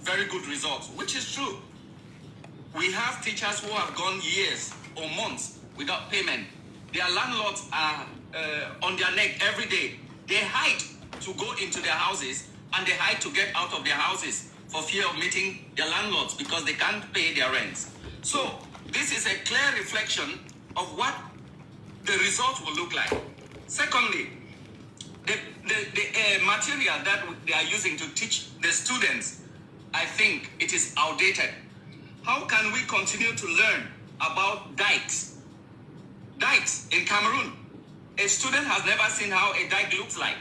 very good results, which is true. We have teachers who have gone years or months without payment. Their landlords are on their neck every day. They hide to go into their houses and they hide to get out of their houses for fear of meeting their landlords because they can't pay their rents. So this is a clear reflection of what the results will look like. Secondly, the material that they are using to teach the students, I think it is outdated. How can we continue to learn about dikes? Dikes in Cameroon. A student has never seen how a dike looks like.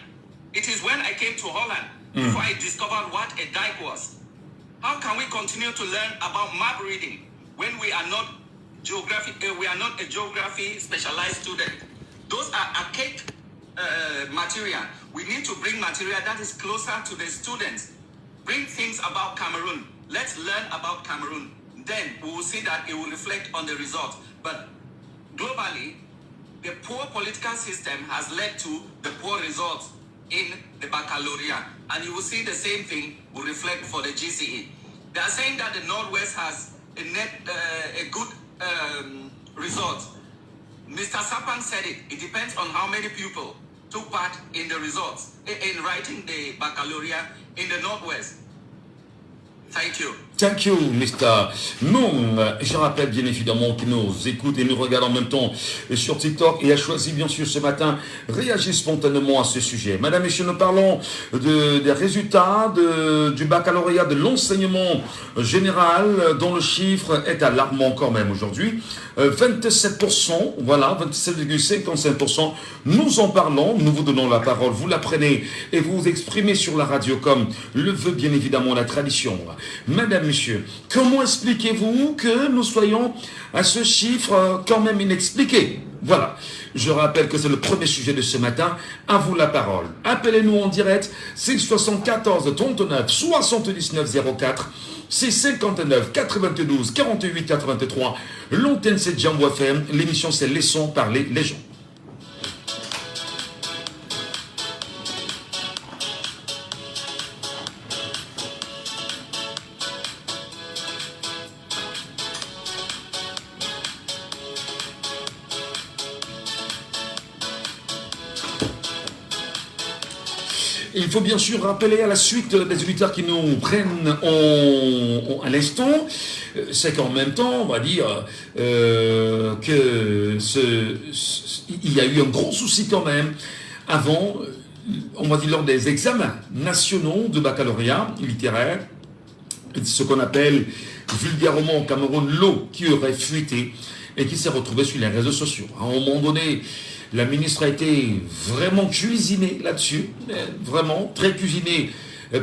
It is when I came to Holland before I discovered what a dike was. How can we continue to learn about map reading when we are not a geography specialized student? Those are archaic material. We need to bring material that is closer to the students. Bring things about Cameroon. Let's learn about Cameroon. Then we will see that it will reflect on the results. But globally, the poor political system has led to the poor results in the baccalaureate. And you will see the same thing will reflect for the GCE. They are saying that the Northwest has a good result. Mr. Sapan said it. It depends on how many people took part in the results, in writing the baccalaureate in the Northwest. Thank you. Thank you, Mr. Non, je rappelle bien évidemment qu'il nous écoute et nous regarde en même temps sur TikTok et a choisi bien sûr ce matin réagir spontanément à ce sujet. Madame, Messieurs, nous parlons des résultats du baccalauréat de l'enseignement général dont le chiffre est alarmant quand même aujourd'hui. 27%, voilà, 27,55%. Nous en parlons, nous vous donnons la parole, vous la prenez et vous vous exprimez sur la radio comme le veut bien évidemment la tradition. Madame, Monsieur, comment expliquez-vous que nous soyons à ce chiffre quand même inexpliqué? Voilà, je rappelle que c'est le premier sujet de ce matin. À vous la parole. Appelez-nous en direct, 674 39 79 04, 659 92 48 83. L'antenne c'est Jambo FM, l'émission c'est Laissons parler les gens. Il faut bien sûr rappeler à la suite des auditeurs qui nous prennent à l'instant, c'est qu'en même temps, on va dire que il y a eu un gros souci quand même avant, on va dire lors des examens nationaux de baccalauréat littéraire, ce qu'on appelle vulgairement au Cameroun l'eau qui aurait fuité et qui s'est retrouvée sur les réseaux sociaux. À un moment donné, la ministre a été vraiment cuisinée là-dessus, vraiment très cuisinée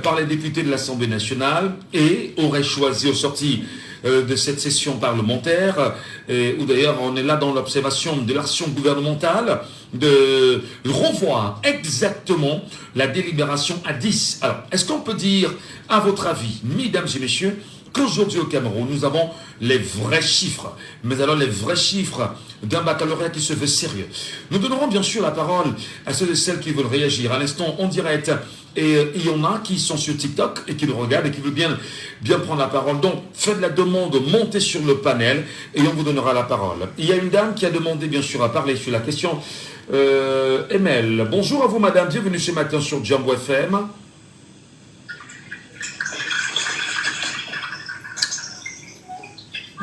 par les députés de l'Assemblée nationale et aurait choisi au sorti de cette session parlementaire, où d'ailleurs on est là dans l'observation de l'action gouvernementale, de revoir exactement la délibération à 10. Alors, est-ce qu'on peut dire, à votre avis, mesdames et messieurs, qu'aujourd'hui au Cameroun, nous avons les vrais chiffres, mais alors les vrais chiffres d'un baccalauréat qui se veut sérieux. Nous donnerons bien sûr la parole à ceux et celles qui veulent réagir à l'instant en direct. Et il y en a qui sont sur TikTok et qui nous regardent et qui veulent bien prendre la parole. Donc, faites la demande, montez sur le panel et on vous donnera la parole. Il y a une dame qui a demandé bien sûr à parler sur la question. Emel, bonjour à vous madame, bienvenue ce matin sur Jambo FM.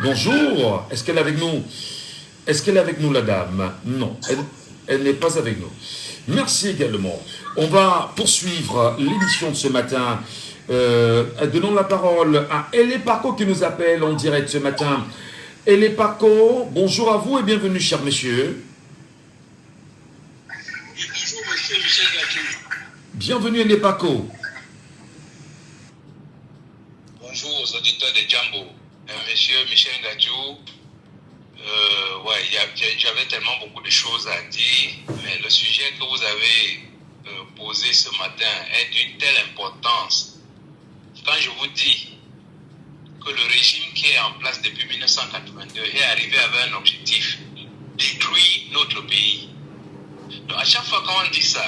Bonjour, est-ce qu'elle est avec nous? Est-ce qu'elle est avec nous, la dame? Non, elle n'est pas avec nous. Merci également. On va poursuivre l'émission de ce matin. Donnons la parole à Elé Paco qui nous appelle en direct ce matin. Elé Paco, bonjour à vous et bienvenue, cher monsieur. Bonjour, monsieur Michel Gadjou. Bienvenue, Elé Paco. Bonjour aux auditeurs de Jambo. Monsieur Michel Gadjou, j'avais tellement beaucoup de choses à dire, mais le sujet que vous avez posé ce matin est d'une telle importance. Quand je vous dis que le régime qui est en place depuis 1982 est arrivé avec un objectif, détruire notre pays. Donc à chaque fois qu'on dit ça,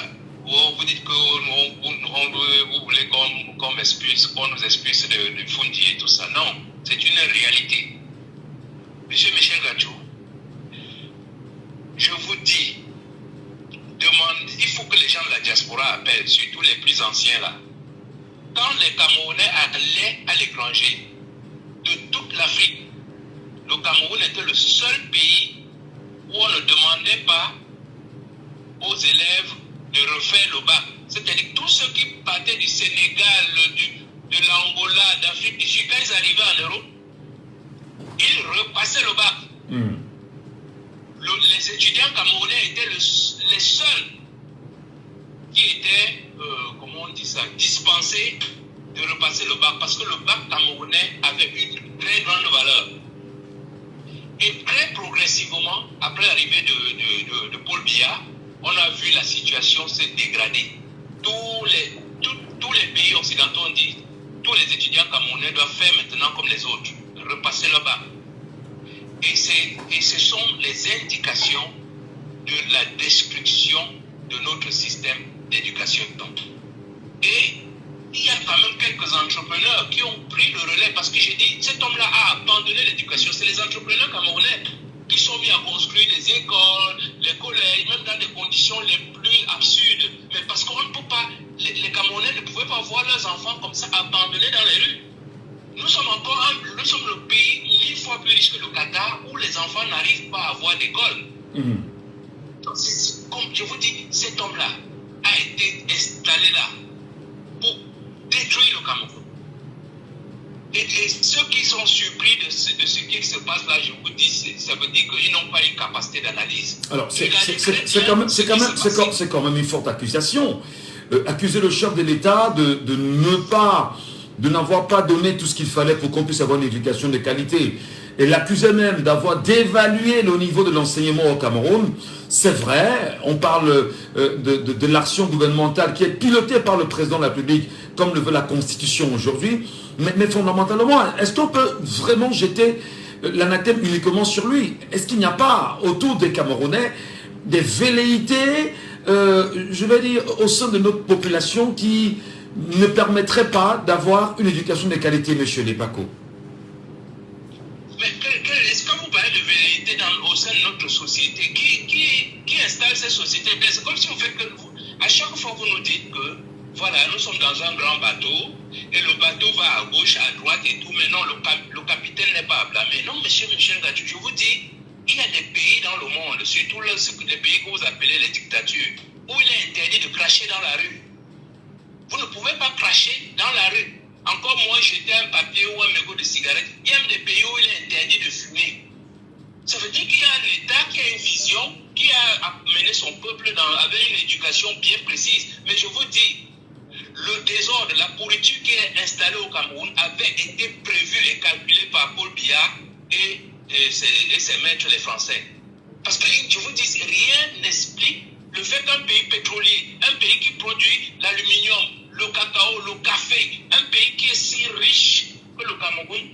vous dites que vous voulez qu'on nous expulse de Fundi et tout ça. Non, c'est une réalité. Monsieur Michel Gachou, je vous dis, il faut que les gens de la diaspora appellent, surtout les plus anciens là. Quand les Camerounais allaient à l'étranger de toute l'Afrique, le Cameroun était le seul pays où on ne demandait pas aux élèves de refaire le bac. C'est-à-dire tous ceux qui partaient du Sénégal, de l'Angola, d'Afrique du Sud, quand ils arrivaient en Europe, ils repassaient le bac. Les étudiants camerounais étaient les seuls qui étaient, comment on dit ça, dispensés de repasser le bac, parce que le bac camerounais avait une très grande valeur. Et très progressivement, après l'arrivée de Paul Biya, on a vu la situation se dégrader. Tous les pays occidentaux ont dit, tous les étudiants camerounais doivent faire maintenant comme les autres, repasser le bac. Et ce sont les indications de la destruction de notre système d'éducation. Et il y a quand même quelques entrepreneurs qui ont pris le relais, parce que j'ai dit, cet homme-là a abandonné l'éducation. C'est les entrepreneurs camerounais qui sont mis à construire les écoles, les collèges, même dans des conditions les plus absurdes. Mais parce qu'on ne peut pas, les Camerounais ne pouvaient pas voir leurs enfants comme ça abandonnés dans les rues. Nous sommes le pays 1000 fois plus riche que le Qatar, où les enfants n'arrivent pas à avoir d'école. Comme je vous dis, cet homme-là a été installé là pour détruire le Cameroun. Et ceux qui sont surpris de ce qui se passe là, je vous dis, ça veut dire qu'ils n'ont pas une capacité d'analyse. Alors, c'est quand même une forte accusation. Accuser le chef de l'État de n'avoir pas donné tout ce qu'il fallait pour qu'on puisse avoir une éducation de qualité. Et l'accuser même d'avoir dévalué le niveau de l'enseignement au Cameroun. C'est vrai, on parle de l'action gouvernementale qui est pilotée par le président de la République, comme le veut la Constitution aujourd'hui. Mais fondamentalement, est-ce qu'on peut vraiment jeter l'anathème uniquement sur lui? Est-ce qu'il n'y a pas autour des Camerounais des velléités, je vais dire, au sein de notre population qui ne permettraient pas d'avoir une éducation de qualité, monsieur Lepako? Mais est-ce que vous parlez de velléité au sein de notre société? Qui installe ces sociétés? C'est comme si vous faites que à chaque fois vous nous dites que voilà, nous sommes dans un grand bateau et le bateau va à gauche, à droite et tout, mais non, le capitaine n'est pas à blâmer. Non, monsieur Michel Gachou, je vous dis, il y a des pays dans le monde, surtout les pays que vous appelez les dictatures, où il est interdit de cracher dans la rue. Vous ne pouvez pas cracher dans la rue. Encore moins jeter un papier ou un mégot de cigarette. Il y a des pays où il est interdit de fumer. Ça veut dire qu'il y a un État qui a une vision, qui a amené son peuple avec une éducation bien précise. Mais je vous dis, le désordre, la pourriture qui est installée au Cameroun avait été prévu et calculé par Paul Biya et ses maîtres, les Français. Parce que je vous dis, rien n'explique le fait qu'un pays pétrolier, un pays qui produit l'aluminium, le cacao, le café, un pays qui est si riche que le Cameroun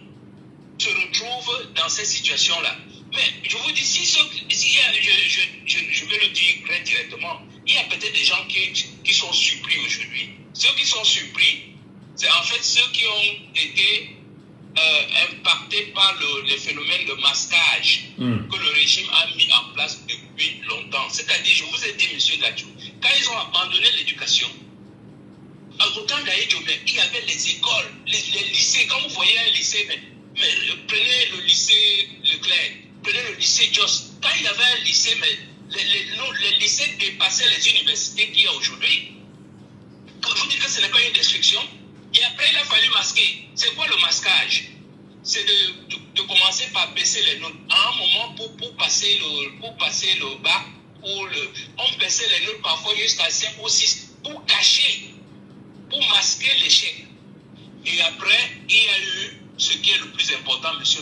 se retrouve dans cette situation-là. Mais je vous dis, je vais le dire très directement, il y a peut-être des gens qui sont surpris aujourd'hui. Ceux qui sont surpris, c'est en fait ceux qui ont été impactés par les phénomènes de masquage que le régime a mis en place depuis longtemps. C'est-à-dire, je vous ai dit, monsieur Gachou, quand ils ont abandonné l'éducation, au temps d'Aïe Diomé, il y avait les écoles, les lycées. Quand vous voyez un lycée, mais prenez le lycée Leclerc, prenez le lycée Jos. Quand il y avait un lycée, mais les lycées dépassaient les universités qu'il y a aujourd'hui. Vous dites que ce n'est pas une destruction. Et après, il a fallu masquer. C'est quoi le masquage? C'est de commencer par baisser les notes. À un moment, pour passer le bac, on baissait les notes parfois jusqu'à 5 ou 6 pour cacher, pour masquer l'échec. Et après, il y a eu ce qui est le plus important, monsieur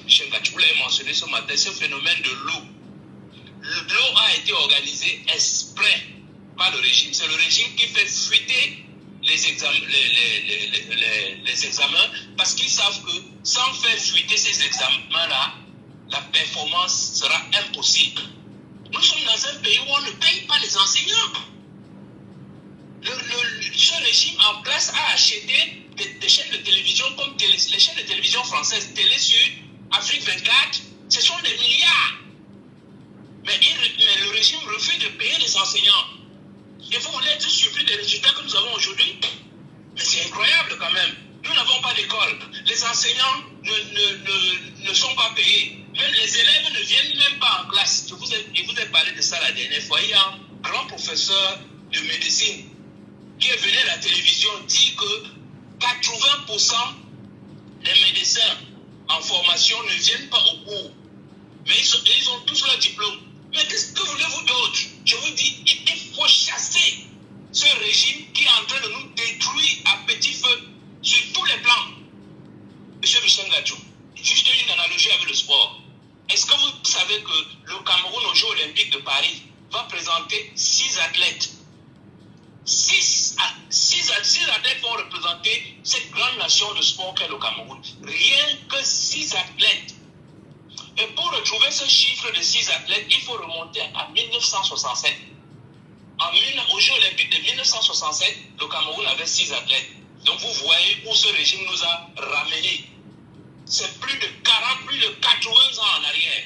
Michel Gachou, vous l'avez mentionné ce matin, ce phénomène de l'eau. L'eau a été organisée exprès par le régime. C'est le régime qui fait fuiter les examens parce qu'ils savent que sans faire fuiter ces examens-là, la performance sera impossible. Nous sommes dans un pays où on ne paye pas les enseignants. ce régime en place a acheté des chaînes de télévision comme les chaînes de télévision françaises, Télé Sud, Afrique 24, ce sont des milliards. Mais le régime refuse de payer les enseignants. Et vous voulez être surpris des résultats que nous avons aujourd'hui? Mais c'est incroyable quand même. Nous n'avons pas d'école. Les enseignants ne sont pas payés. Même les élèves ne viennent même pas en classe. Je vous ai parlé de ça la dernière fois. Il y a un grand professeur de médecine qui est venu à la télévision dire que 80% des médecins en formation ne viennent pas au cours. Mais ils ont tous leur diplôme. Mais qu'est-ce que voulez-vous d'autre? Je vous dis, il faut chasser ce régime qui est en train de nous détruire à petit feu sur tous les plans. Monsieur Michel Gadjou, juste une analogie avec le sport. Est-ce que vous savez que le Cameroun aux Jeux Olympiques de Paris va présenter 6 athlètes? 6 athlètes vont représenter cette grande nation de sport qu'est le Cameroun. Rien que 6 athlètes. Et pour retrouver ce chiffre de 6 athlètes, il faut remonter à 1967. Aux Jeux Olympiques de 1967, le Cameroun avait 6 athlètes. Donc vous voyez où ce régime nous a ramenés. C'est plus de 40, plus de 80 ans en arrière.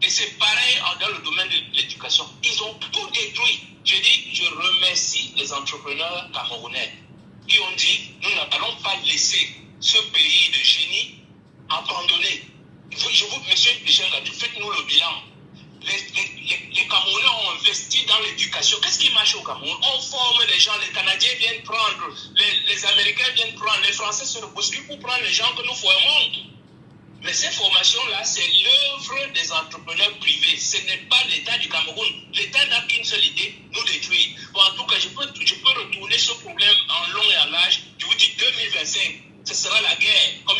Et c'est pareil dans le domaine de l'éducation. Ils ont tout détruit. Je dis, je remercie les entrepreneurs camerounais qui ont dit, nous n'allons pas laisser ce pays de génie abandonné. Monsieur Michel Gadjou, faites-nous le bilan. Les Camerounais ont investi dans l'éducation. Qu'est-ce qui marche au Cameroun? On forme les gens, les Canadiens viennent prendre, les Américains viennent prendre, les Français se bousculent pour prendre les gens que nous formons. Mais ces formations-là, c'est l'œuvre des entrepreneurs privés. Ce n'est pas l'État du Cameroun. L'État n'a qu'une seule idée, nous détruire. Bon, en tout cas, je peux retourner ce problème en long et en large. Je vous dis 2025. Ce sera la guerre. Comme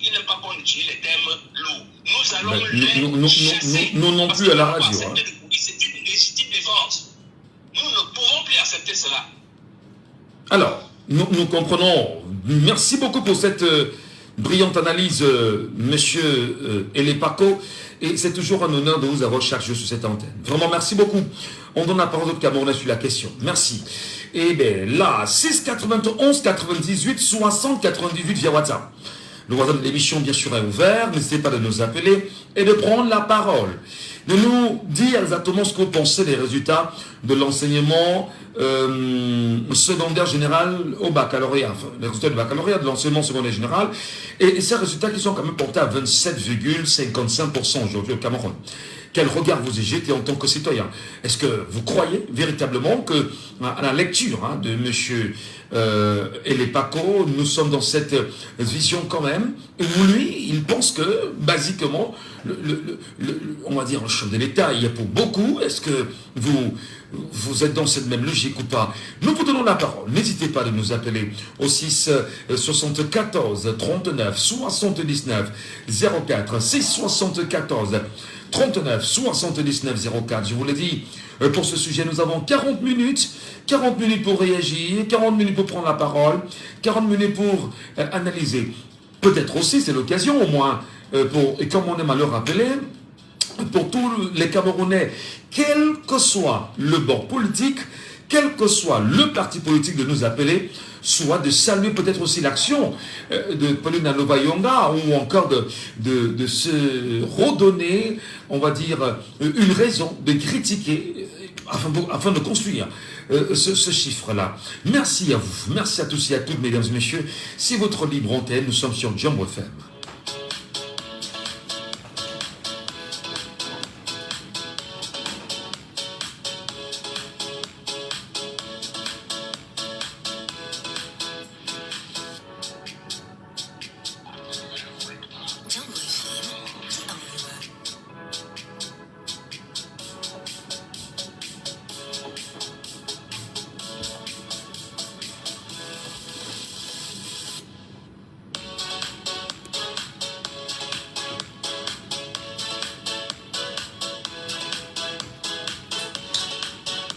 ils n'aiment pas qu'on utilise les termes lourds. Nous allons chasser. Nous non plus à la radio. C'est une légitime défense. Nous ne pouvons plus accepter cela. Alors, nous comprenons. Merci beaucoup pour cette brillante analyse, monsieur Elepaco. Et c'est toujours un honneur de vous avoir chargé sur cette antenne. Vraiment, merci beaucoup. On donne la parole au Camerounais sur la question. Merci. Et bien là, 6 91 98 60 98 via WhatsApp. Le WhatsApp de l'émission, bien sûr, est ouvert. N'hésitez pas de nous appeler et de prendre la parole. De nous dire exactement ce que vous pensez des résultats de l'enseignement secondaire général au baccalauréat. Enfin, les résultats du baccalauréat, de l'enseignement secondaire général. Et ces résultats qui sont quand même portés à 27,55% aujourd'hui au Cameroun. Quel regard vous y jetez en tant que citoyen? Est-ce que vous croyez véritablement que, à la lecture de M. Elepaco, nous sommes dans cette vision quand même, où lui, il pense que, basiquement, on va dire le chef de l'État, il y a pour beaucoup. Est-ce que vous êtes dans cette même logique ou pas? Nous vous donnons la parole. N'hésitez pas de nous appeler au 6 74 39 79 04 6 74 39 79 04. Je vous l'ai dit, pour ce sujet, nous avons 40 minutes. 40 minutes pour réagir, 40 minutes pour prendre la parole, 40 minutes pour analyser. Peut-être aussi, c'est l'occasion au moins, et comme on aime à le rappeler, pour tous les Camerounais, quel que soit le bord politique, quel que soit le parti politique de nous appeler, soit de saluer peut-être aussi l'action de Pauline Alova-Yonga, ou encore de se redonner, on va dire, une raison de critiquer, afin de construire ce chiffre-là. Merci à vous, merci à tous et à toutes, mesdames et messieurs. C'est votre libre antenne, nous sommes sur Jambo FM.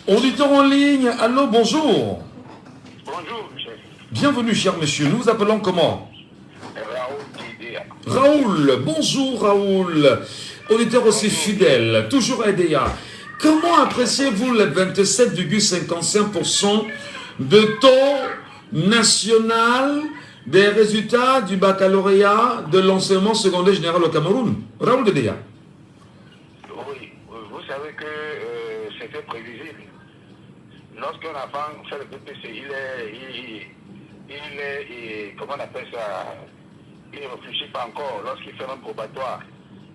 Auditeur en ligne, allô, bonjour. Bonjour, monsieur. Bienvenue, cher monsieur. Nous vous appelons comment? Raoul d'IDEA. Raoul, bonjour Raoul. Auditeur aussi fidèle, toujours à IDEA. Comment appréciez-vous les 27,55% de taux national des résultats du baccalauréat de l'enseignement secondaire général au Cameroun. Raoul Dedea. Oui, vous savez que c'était prévisible. Lorsqu'un enfant fait le BPC, comment on appelle ça, il ne réfléchit pas encore. Lorsqu'il fait un probatoire,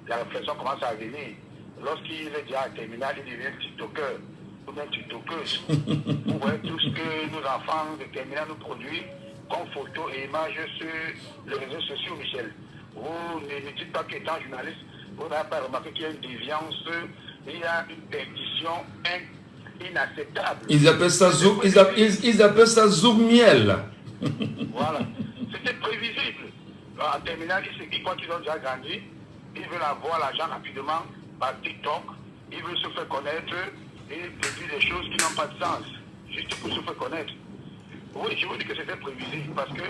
la réflexion commence à venir. Lorsqu'il est déjà à terminal, il devient tiktoker ou même tiktokeuse. Vous voyez tout ce que nos enfants de terminal nous produisent comme photos et images sur les réseaux sociaux, Michel. Vous ne dites pas qu'étant journaliste, vous n'avez pas remarqué qu'il y a une déviance, il y a une perdition inacceptable. Ils appellent ça zouk miel. Voilà. C'était prévisible. En terminale, ils croient qu'ils ont déjà grandi. Ils veulent avoir l'argent rapidement par TikTok. Ils veulent se faire connaître et produire des choses qui n'ont pas de sens. Juste pour se faire connaître. Oui, je vous dis que c'était prévisible parce que,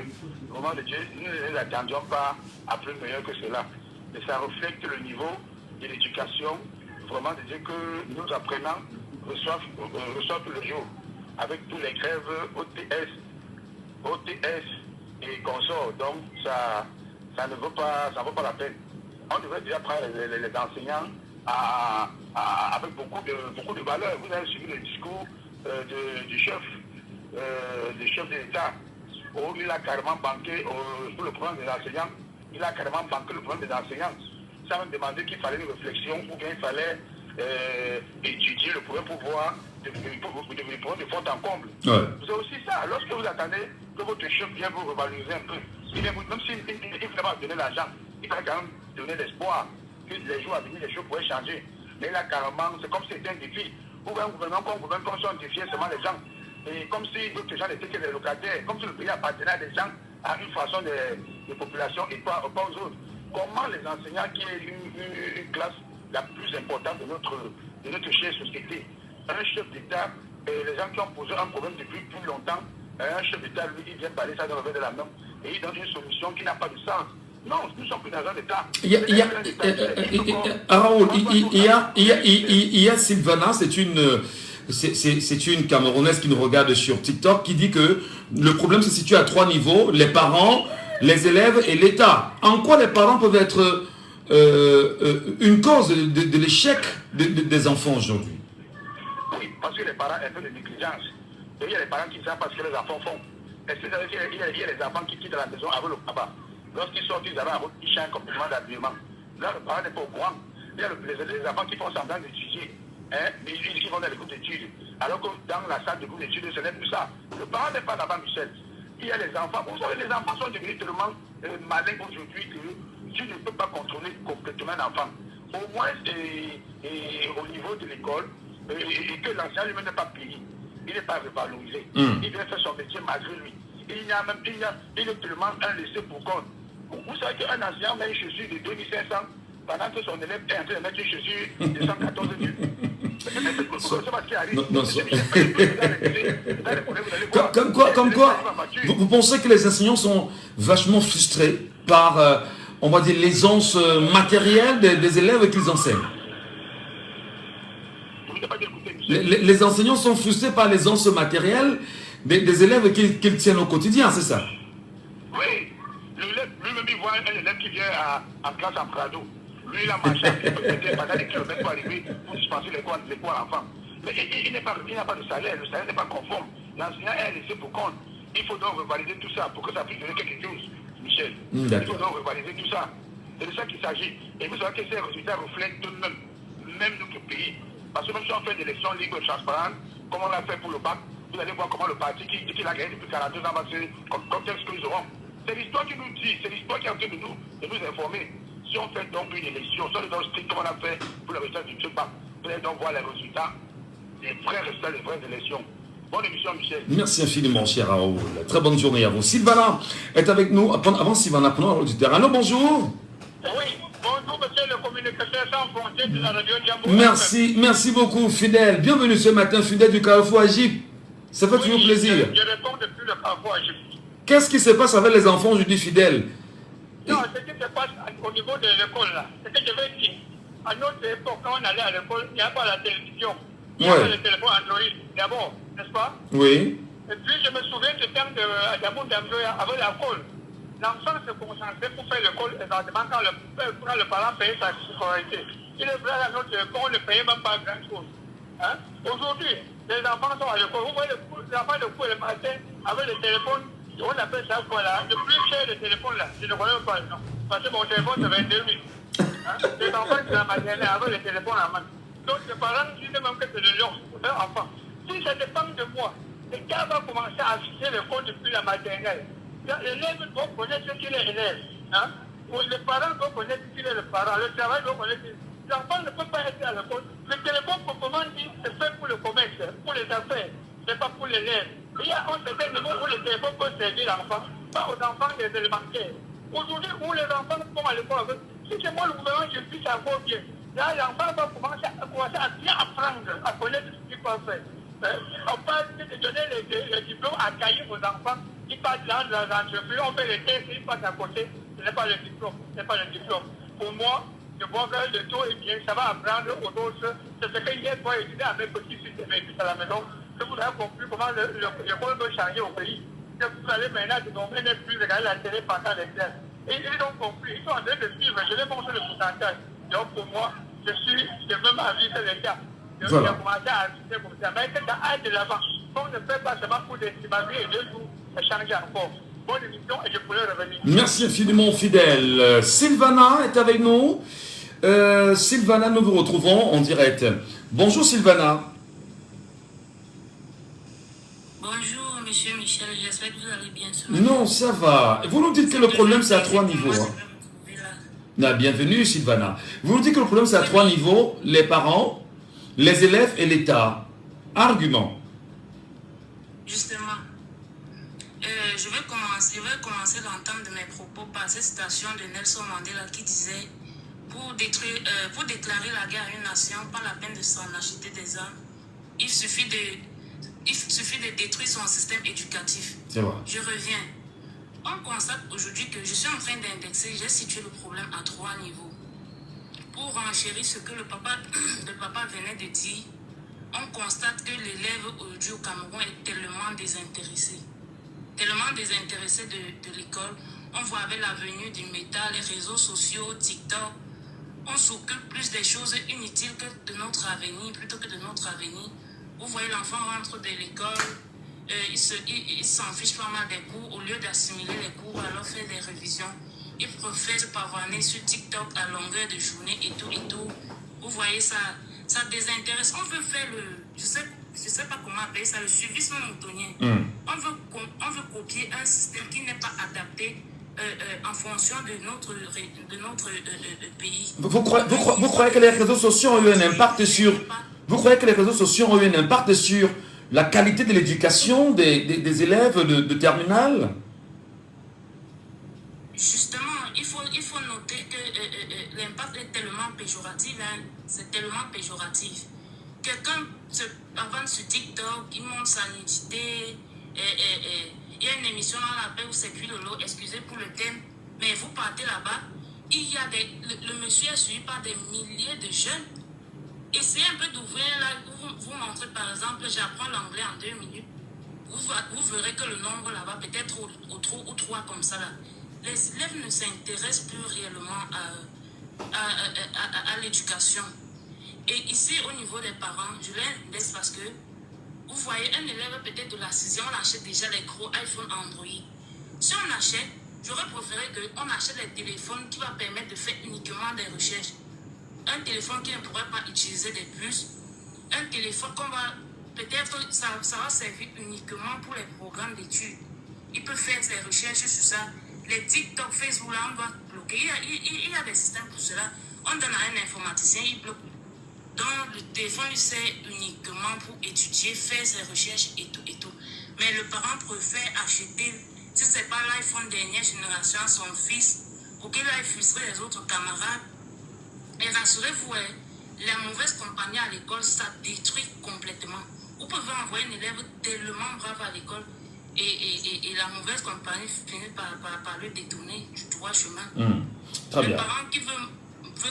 au moment de Dieu, nous ne les attendions pas à plus meilleur que cela. Mais ça reflète le niveau de l'éducation, vraiment de dire que nos apprenants reçoivent tous les jours, avec tous les grèves OTS et consorts. Donc, ça ne vaut pas la peine. On devrait déjà prendre les enseignants avec beaucoup de valeur. Vous avez suivi le discours du chef de l'État, où il a carrément banqué pour le problème des enseignants. Il a carrément banqué le problème des enseignants. Ça m'a demandé qu'il fallait une réflexion ou bien il fallait étudier le problème pour voir le problème de fond en comble. Ouais. C'est aussi ça. Lorsque vous attendez que votre chef vienne vous revaloriser un peu, même s'il ne peut pas donner l'argent, il va quand même donner l'espoir que les jours à venir, les choses pourraient changer. Mais là, carrément, c'est comme si c'était un défi. Ou un gouvernement comme si on défiait seulement les gens. Et comme si d'autres gens n'étaient que des locataires, comme si le pays appartenait à des gens, à une façon de population et pas aux autres. Comment les enseignants, qui est une classe la plus importante de notre chère société, un chef d'État, les gens qui ont posé un problème depuis plus longtemps, un chef d'État, lui, il vient parler ça dans le revers de la main et il donne une solution qui n'a pas de sens. Non, nous sommes plus dans un État. Raoul, il y a Sylvana, c'est une Camerounaise qui nous regarde sur TikTok, qui dit que le problème se situe à 3 niveaux, les parents, les élèves et l'État. En quoi les parents peuvent être une cause de l'échec des enfants aujourd'hui? Oui, parce que les parents ont un peu de négligence. Et il y a les parents qui savent pas ce que les enfants font. Est-ce que vous savez qu'il y a les enfants qui quittent la maison avec le papa? Lorsqu'ils sortent, ils avaient ils changent complètement d'habillement. Là, le parent n'est pas au courant. Il y a les enfants qui font semblant d'étudier. Mais ils vont dans les cours d'études. Alors que dans la salle de cours d'études, ce n'est plus ça. Le parent n'est pas là-bas, Michel. Il y a les enfants. Vous savez, les enfants sont devenus tellement malins aujourd'hui que tu ne peux pas contrôler complètement un enfant. Au moins, au niveau de l'école, et que l'enseignant lui-même n'est pas payé. Il n'est pas revalorisé. Il vient faire son métier malgré lui. Il est tellement un laissé pour compte. Vous savez qu'un enseignant met une chaussure de 2500 pendant que son élève est en train de mettre une chaussure de 114 000. Comme quoi, vous pensez que les enseignants sont vachement frustrés par, on va dire, l'aisance matérielle des élèves qu'ils enseignent? Les enseignants sont frustrés par l'aisance matérielle des élèves qu'ils tiennent au quotidien, c'est ça? Oui, lui-même il voit un élève qui vient en classe en Prado. Lui, il a marché pendant des kilomètres pour arriver pour dispenser les cours à l'enfant. Mais il n'a pas de salaire, le salaire n'est pas conforme. L'enseignant est laissé pour compte. Il faut donc revalider tout ça pour que ça puisse donner quelque chose, Michel. Il faut donc revalider tout ça. C'est de ça qu'il s'agit. Et vous savez que ces résultats reflètent même notre pays. Parce que même si on fait des élections libres et transparentes, comme on l'a fait pour le bac, vous allez voir comment le parti qui a gagné depuis 42 ans va se comme ce que nous aurons. C'est l'histoire qui nous dit, c'est l'histoire qui est en train de nous informer. Si on fait donc une élection, si on est dans le strict comme on a fait pour le résultat du bac, vous allez donc voir les résultats, les vrais résultats, les vraies élections. Bonne émission, Michel. Merci infiniment, cher Raoul. Très bonne journée à vous. Sylvana est avec nous. Avant Sylvana, prenons la du terrain. Allô, bonjour. Oui, bonjour, monsieur le communicateur sans frontières de la radio Djambo. Merci beaucoup, fidèle. Bienvenue ce matin, fidèle du Carrefour Agip. Ça fait toujours plaisir. Je réponds depuis le Carrefour Agip. Qu'est-ce qui se passe avec les enfants aujourd'hui fidèles? Non, ce qui se passe au niveau de l'école, là, c'est que je vais dire, à notre époque, quand on allait à l'école, il n'y a pas la télévision. Il y a pas le téléphone Android, d'abord, n'est-ce pas? Oui. Et puis je me souviens du temps d'Adamou Damdoya avec la colle. L'enfant se concentrait pour faire l'école exactement quand le parent payait sa scolarité. Il est vrai à notre école, on ne payait même pas grand-chose. Hein? Aujourd'hui, les enfants sont à l'école. Vous voyez les enfants de cours le matin avec le téléphone, on appelle ça quoi là? Le plus cher le téléphone là, je ne connais pas le nom. Parce que mon téléphone c'est 22 000. Hein? Les enfants qui la maternelle avec le téléphone en main. Donc les parents disent même que c'est de leur enfant. Si ça dépend de moi, les gars vont commencer à afficher le compte depuis la maternelle. L'élève doit connaître ce qu'il est élève. Hein? Les parents doivent connaître ce qu'il est le parent. Le travail doit connaître. L'enfant ne peut pas être à l'école. Le téléphone, proprement dit, c'est fait pour le commerce, pour les affaires. Ce n'est pas pour l'élève. Il y a un certain niveau où le téléphone peut servir l'enfant, pas aux enfants des élémentaires. Aujourd'hui, où les enfants vont à l'école, si c'est moi le gouvernement, je puisse avoir bien. Là, l'enfant va commencer à bien apprendre, à connaître ce qu'il peut faire. On parle de donner les diplômes à cahier aux enfants. Ils passent dans les entreprises, on fait les tests, ils passent à côté. Ce n'est pas le diplôme. Ce n'est pas le diplôme. Pour moi, je vois que le taux est bien, ça va apprendre aux autres. C'est ce que hier, moi, étudié avec mes petits-fils et mes fils à la maison. Que vous avez compris comment l'école peut changer au pays. Que vous allez maintenant désormais ne plus regarder la télé pendant les classes. Et ils ont compris, ils sont en train de suivre. Je vais montrer le pourcentage. Donc pour moi, je suis de même avis que les gars. Je vais commencer à aviser comme ça. Mais que ça aille de l'avant. On ne fait pas seulement pour des estimations et 2 jours, ça change encore. Bonne émission et je pourrais revenir. Merci infiniment, fidèle. Sylvana est avec nous. Sylvana, nous vous retrouvons en direct. Bonjour Sylvana. Bonjour monsieur Michel, j'espère que vous allez bien. Non, ça va. Vous nous dites que le problème c'est à 3 niveaux. Bienvenue Sylvana. Vous nous dites que le problème c'est à 3 niveaux, les parents, les élèves et l'État. Argument. Justement, je vais commencer l'entame de mes propos par cette citation de Nelson Mandela qui disait pour déclarer la guerre à une nation, pas la peine de s'en acheter des armes. Il suffit de détruire son système éducatif. C'est vrai. Je reviens. On constate aujourd'hui que je suis en train d'indexer, j'ai situé le problème à 3 niveaux. Pour renchérir ce que le papa venait de dire, on constate que l'élève aujourd'hui au Cameroun est tellement désintéressé de l'école. On voit avec la venue du métal, les réseaux sociaux, TikTok, on s'occupe plus des choses inutiles que de notre avenir, plutôt que de notre avenir. Vous voyez, l'enfant rentre de l'école, il s'en fiche pas mal des cours, au lieu d'assimiler les cours, alors faire des révisions. Il préfère se pavaner sur TikTok à longueur de journée et tout. Vous voyez, ça désintéresse. On veut faire je sais pas comment appeler ça, le suivisme moutonnier. On veut copier un système qui n'est pas adapté en fonction de notre pays. Vous croyez que les réseaux sociaux ont eu un impact sur... Vous croyez que les réseaux sociaux ont eu un impact sur la qualité de l'éducation des élèves de terminale? Justement, il faut noter que l'impact est tellement péjoratif, hein, c'est tellement péjoratif. Quelqu'un se avance sur TikTok, il montre sa nudité, il y a une émission dans la paix où c'est cuit de l'eau, excusez pour le thème, mais vous partez là-bas, il y a le monsieur est suivi par des milliers de jeunes. Essayez un peu d'ouvrir là, vous montrez par exemple, j'apprends l'anglais en 2 minutes. Vous verrez que le nombre là-bas peut être au 3 comme ça là. Les élèves ne s'intéressent plus réellement à l'éducation. Et ici, au niveau des parents, je l'indexe parce que vous voyez un élève peut-être de la 6e, on achète déjà les gros iPhone Android. Si on achète, j'aurais préféré qu'on achète les téléphones qui vont permettre de faire uniquement des recherches. Un téléphone qui ne pourrait pas utiliser des puces. Un téléphone qu'on va... Peut-être ça va servir uniquement pour les programmes d'études. Il peut faire ses recherches sur ça. Les TikTok, Facebook, là, on va bloquer. Il y a des systèmes pour cela. On donne à un informaticien, il bloque. Donc, le téléphone, il sert uniquement pour étudier, faire ses recherches et tout. Mais le parent préfère acheter, si ce n'est pas l'iPhone dernière génération à son fils, pour qu'il aille frustrer les autres camarades. Et rassurez-vous, la mauvaise compagnie à l'école, ça détruit complètement. Vous pouvez envoyer un élève tellement brave à l'école et la mauvaise compagnie finit par le détourner du droit chemin. Le parent qui veut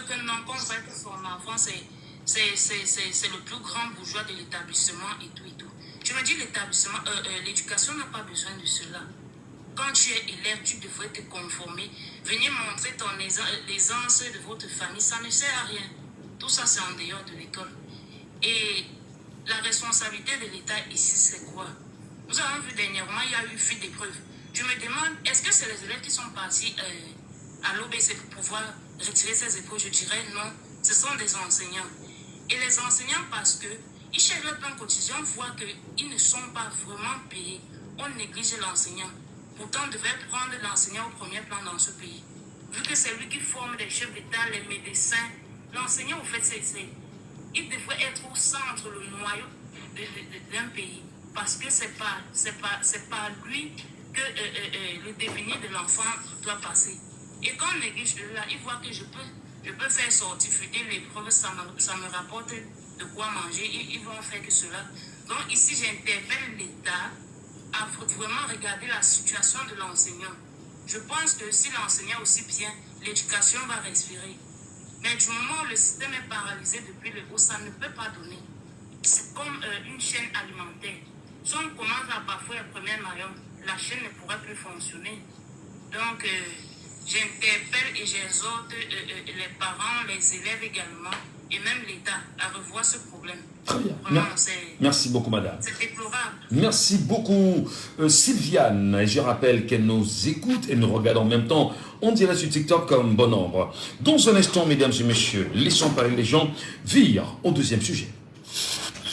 que non, qu'on que son enfant, c'est le plus grand bourgeois de l'établissement et tout. Je me dis, l'éducation n'a pas besoin de cela. Quand tu es élève, tu devrais te conformer. Venir montrer l'aisance de votre famille, ça ne sert à rien. Tout ça, c'est en dehors de l'école. Et la responsabilité de l'État ici, c'est quoi? Nous avons vu dernièrement, il y a eu fuite d'épreuves. Je me demande, est-ce que c'est les élèves qui sont partis à l'OBC pour pouvoir retirer ces épreuves? Je dirais non, ce sont des enseignants. Et les enseignants, parce qu'ils cherchent leur plan quotidien, voient qu'ils ne sont pas vraiment payés. On néglige l'enseignant. Pourtant, on devrait prendre l'enseignant au premier plan dans ce pays. Vu que c'est lui qui forme les chefs d'État, les médecins, l'enseignant, au fait, il devrait être au centre, le noyau d'un pays. Parce que c'est pas lui que le devenir de l'enfant doit passer. Et quand on néglige là, il voit que je peux faire sortir l'épreuve, ça me rapporte de quoi manger, ils vont faire que cela. Donc ici, j'interpelle l'État à vraiment regarder la situation de l'enseignant. Je pense que si l'enseignant aussi bien, l'éducation va respirer. Mais du moment où le système est paralysé depuis le haut, ça ne peut pas donner. C'est comme une chaîne alimentaire. Si on commence à bafouer le premier maillon, la chaîne ne pourrait plus fonctionner. Donc, j'interpelle et j'exhorte les parents, les élèves également, et même l'État à revoir ce problème. Très bien. Vraiment, merci beaucoup, madame. C'est déplorable. Merci beaucoup, Sylviane. Et je rappelle qu'elle nous écoute et nous regarde en même temps. On dirait sur TikTok comme bon nombre. Dans un instant, mesdames et messieurs, laissons parler les gens. Vire au deuxième sujet.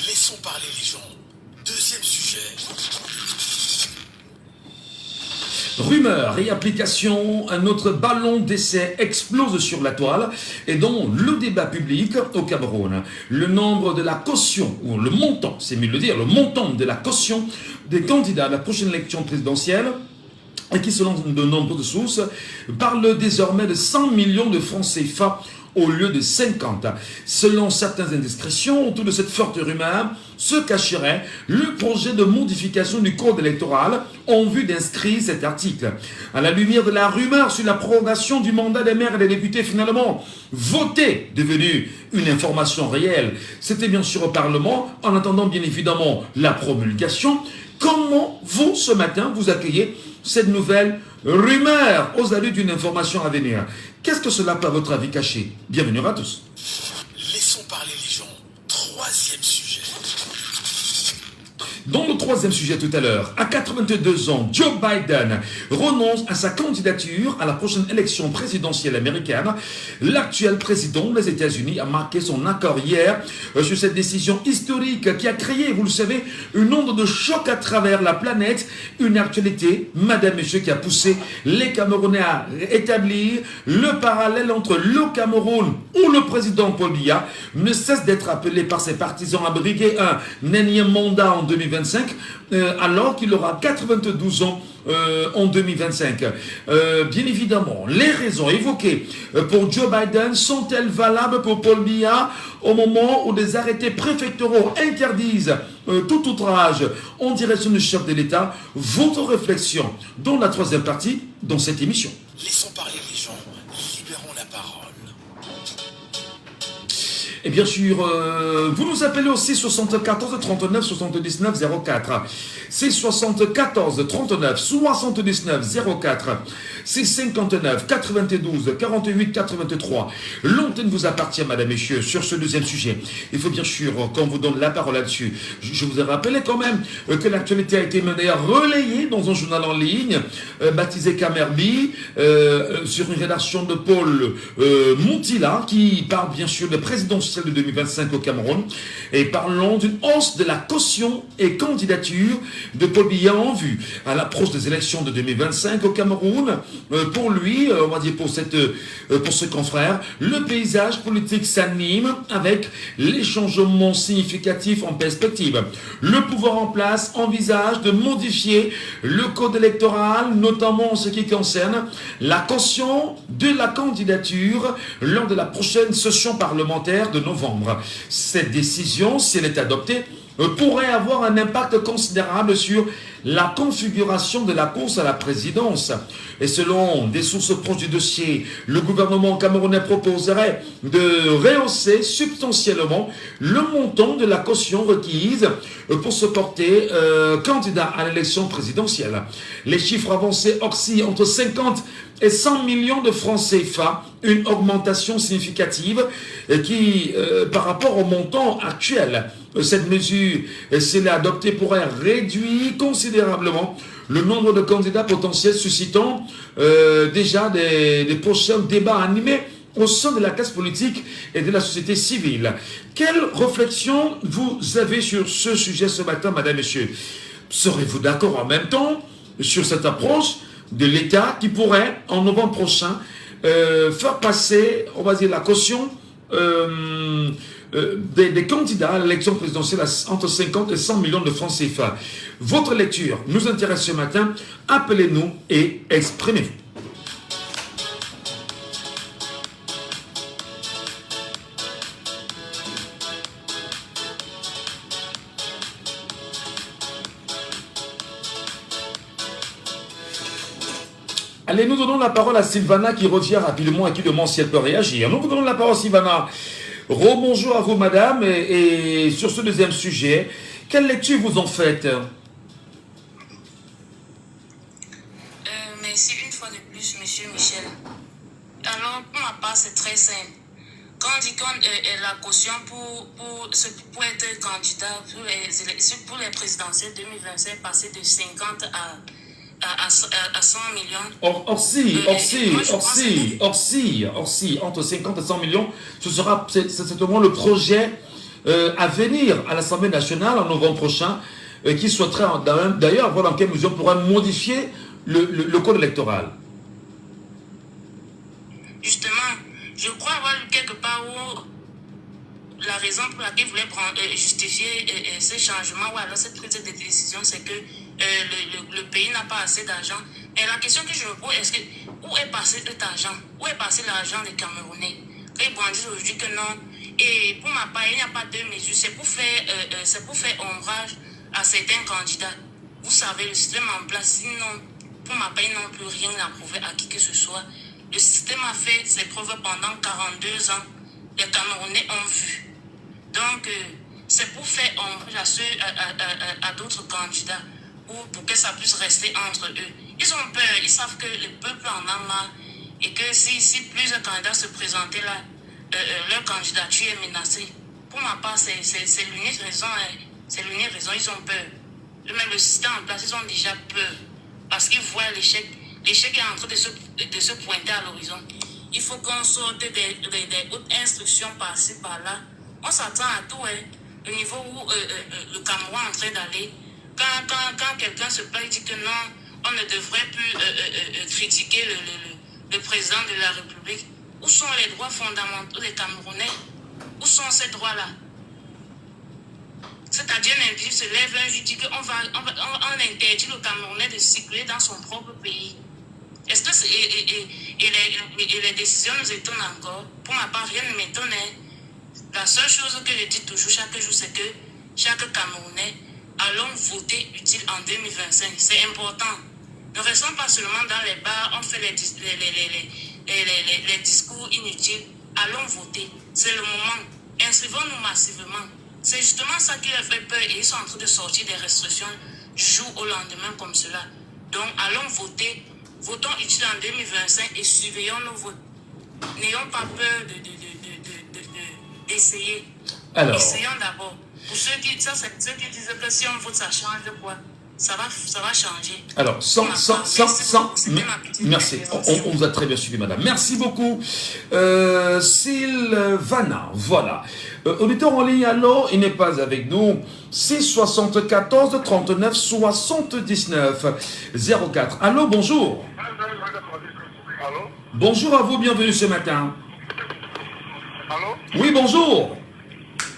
Laissons parler les gens. Deuxième sujet. Rumeurs et applications, un autre ballon d'essai explose sur la toile et dans le débat public au Cameroun. Le nombre de la caution, ou le montant, c'est mieux de le dire, le montant de la caution des candidats à la prochaine élection présidentielle, et qui selon de nombreuses sources, parle désormais de 100 millions de francs CFA au lieu de 50. Selon certaines indiscrétions, autour de cette forte rumeur se cacherait le projet de modification du code électoral en vue d'inscrire cet article. À la lumière de la rumeur sur la prorogation du mandat des maires et des députés finalement voté, devenu une information réelle, c'était bien sûr au Parlement, en attendant bien évidemment la promulgation. Comment vous, ce matin, vous accueillez cette nouvelle rumeur aux allures d'une information à venir? Qu'est-ce que cela peut à votre avis cacher? Bienvenue à tous. Laissons parler les gens. Troisième sujet. Dans le troisième sujet tout à l'heure, à 82 ans, Joe Biden renonce à sa candidature à la prochaine élection présidentielle américaine. L'actuel président des États-Unis a marqué son accord hier sur cette décision historique qui a créé, vous le savez, une onde de choc à travers la planète. Une actualité, madame, monsieur, qui a poussé les Camerounais à établir le parallèle entre le Cameroun où le président Paul Biya ne cesse d'être appelé par ses partisans à briguer un énième mandat en 2025, alors qu'il aura 92 ans en 2025. Bien évidemment, les raisons évoquées pour Joe Biden sont-elles valables pour Paul Biya au moment où des arrêtés préfectoraux interdisent tout outrage en direction du chef de l'État? Votre réflexion dans la troisième partie dans cette émission. Laissons parler les gens. Libérons la parole. Et bien sûr, vous nous appelez aussi 74 39 79 04. C'est 74 39 79 04. C'est 59 92 48 83. L'antenne vous appartient, madame, messieurs, sur ce deuxième sujet. Il faut bien sûr qu'on vous donne la parole là-dessus. Je vous ai rappelé quand même que l'actualité a été menée, relayée dans un journal en ligne baptisé Camerbi, sur une rédaction de Paul Montilla, qui parle bien sûr de présidentielle de 2025 au Cameroun, et parlons d'une hausse de la caution et candidature de Paul Biya en vue à l'approche des élections de 2025 au Cameroun. Pour lui, on va dire pour ce confrère, le paysage politique s'anime avec les changements significatifs en perspective. Le pouvoir en place envisage de modifier le code électoral, notamment en ce qui concerne la caution de la candidature lors de la prochaine session parlementaire de novembre. Cette décision, si elle est adoptée, pourrait avoir un impact considérable sur la configuration de la course à la présidence. Et selon des sources proches du dossier, le gouvernement camerounais proposerait de rehausser substantiellement le montant de la caution requise pour se porter candidat à l'élection présidentielle. Les chiffres avancés oscillent entre 50 et 100 millions de francs CFA, une augmentation significative qui, par rapport au montant actuel, cette mesure, si elle est adoptée, pourrait réduire considérablement le nombre de candidats potentiels, suscitant déjà des prochains débats animés au sein de la classe politique et de la société civile. Quelle réflexion vous avez sur ce sujet ce matin, madame, messieurs? Serez-vous d'accord en même temps sur cette approche de l'État qui pourrait, en novembre prochain, faire passer, on va dire, la caution des candidats à l'élection présidentielle entre 50 et 100 millions de francs CFA? Votre lecture nous intéresse ce matin. Appelez-nous et exprimez-vous. Allez, nous donnons la parole à Sylvana qui revient rapidement et qui demande si elle peut réagir. Nous vous donnons la parole, Sylvana. Rebonjour à vous, madame. Et sur ce deuxième sujet, quelle lecture vous en faites? Merci une fois de plus, monsieur Michel. Alors, pour ma part, c'est très simple. Quand on dit qu'on la caution pour être candidat pour les présidentielles 2025 passer de 50 à 100 millions. Orsi, entre 50 et 100 millions, c'est certainement le projet à venir à l'Assemblée nationale en novembre prochain, qui souhaiterait d'ailleurs voir dans quelle mesure on pourrait modifier le code électoral. Justement, je crois avoir lu quelque part où la raison pour laquelle il voulait justifier ces changements ou alors cette prise de décision, c'est que le pays n'a pas assez d'argent. Et la question que je me pose, est-ce que où est passé cet argent? Où est passé l'argent des Camerounais? Ils brandissent aujourd'hui que non. Et pour ma part, il n'y a pas de mesure. C'est pour faire ombrage à certains candidats. Vous savez, le système en place, sinon, pour ma part, ils n'ont plus rien à prouver à qui que ce soit. Le système a fait ses preuves pendant 42 ans. Les Camerounais ont vu. Donc, c'est pour faire ombrage à d'autres candidats ou pour que ça puisse rester entre eux. Ils ont peur, ils savent que le peuple en a marre et que si plusieurs candidats se présentaient là, leur candidature est menacée. Pour ma part, c'est l'unique raison. C'est l'unique raison, ils ont peur. Même le système en place, ils ont déjà peur parce qu'ils voient l'échec. L'échec est en train de se pointer à l'horizon. Il faut qu'on sorte des hautes instructions par-ci, par-là. On s'attend à tout, le niveau où le Cameroun est en train d'aller. Quand quelqu'un se plaint, il dit que non, on ne devrait plus critiquer le président de la République. Où sont les droits fondamentaux des Camerounais? Où sont ces droits-là? C'est-à-dire, un individu se lève un jour, dit qu'on interdit le Camerounais de circuler dans son propre pays. Est-ce que les décisions nous étonnent encore? Pour ma part, rien ne m'étonne. La seule chose que je dis toujours chaque jour, c'est que chaque Camerounais, allons voter utile en 2025. C'est important. Ne restons pas seulement dans les bars, on fait les discours inutiles. Allons voter. C'est le moment. Inscrivons-nous massivement. C'est justement ça qui leur fait peur et ils sont en train de sortir des restrictions du jour au lendemain comme cela. Donc, allons voter. Votons utile en 2025 et surveillons nos votes. N'ayons pas peur d'essayer. Alors, essayons d'abord. Pour ceux qui disent que si on vote, ça change de quoi? Ça va changer. Alors, merci. On vous a très bien suivi, madame. Merci beaucoup. Sylvana, voilà. Auditeur en ligne, alors, il n'est pas avec nous. 674 39 79 04. Allô, bonjour. Allô? Bonjour à vous, bienvenue ce matin. Allô? Oui, bonjour.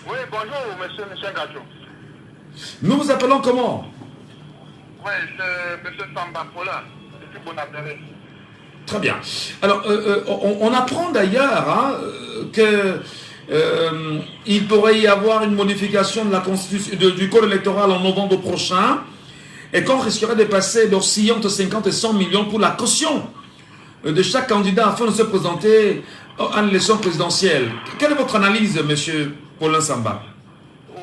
Oui, bonjour, monsieur Gacho. Nous vous appelons comment? Oui, c'est monsieur Sambakola, depuis Bonaparte. Très bien. Alors, on apprend d'ailleurs que il pourrait y avoir une modification de la constitution, du code électoral en novembre prochain, et qu'on risquerait de passer d'oscillant entre 50 et 100 millions pour la caution de chaque candidat afin de se présenter à l'élection présidentielle. Quelle est votre analyse, M. Paulin Samba? Oui,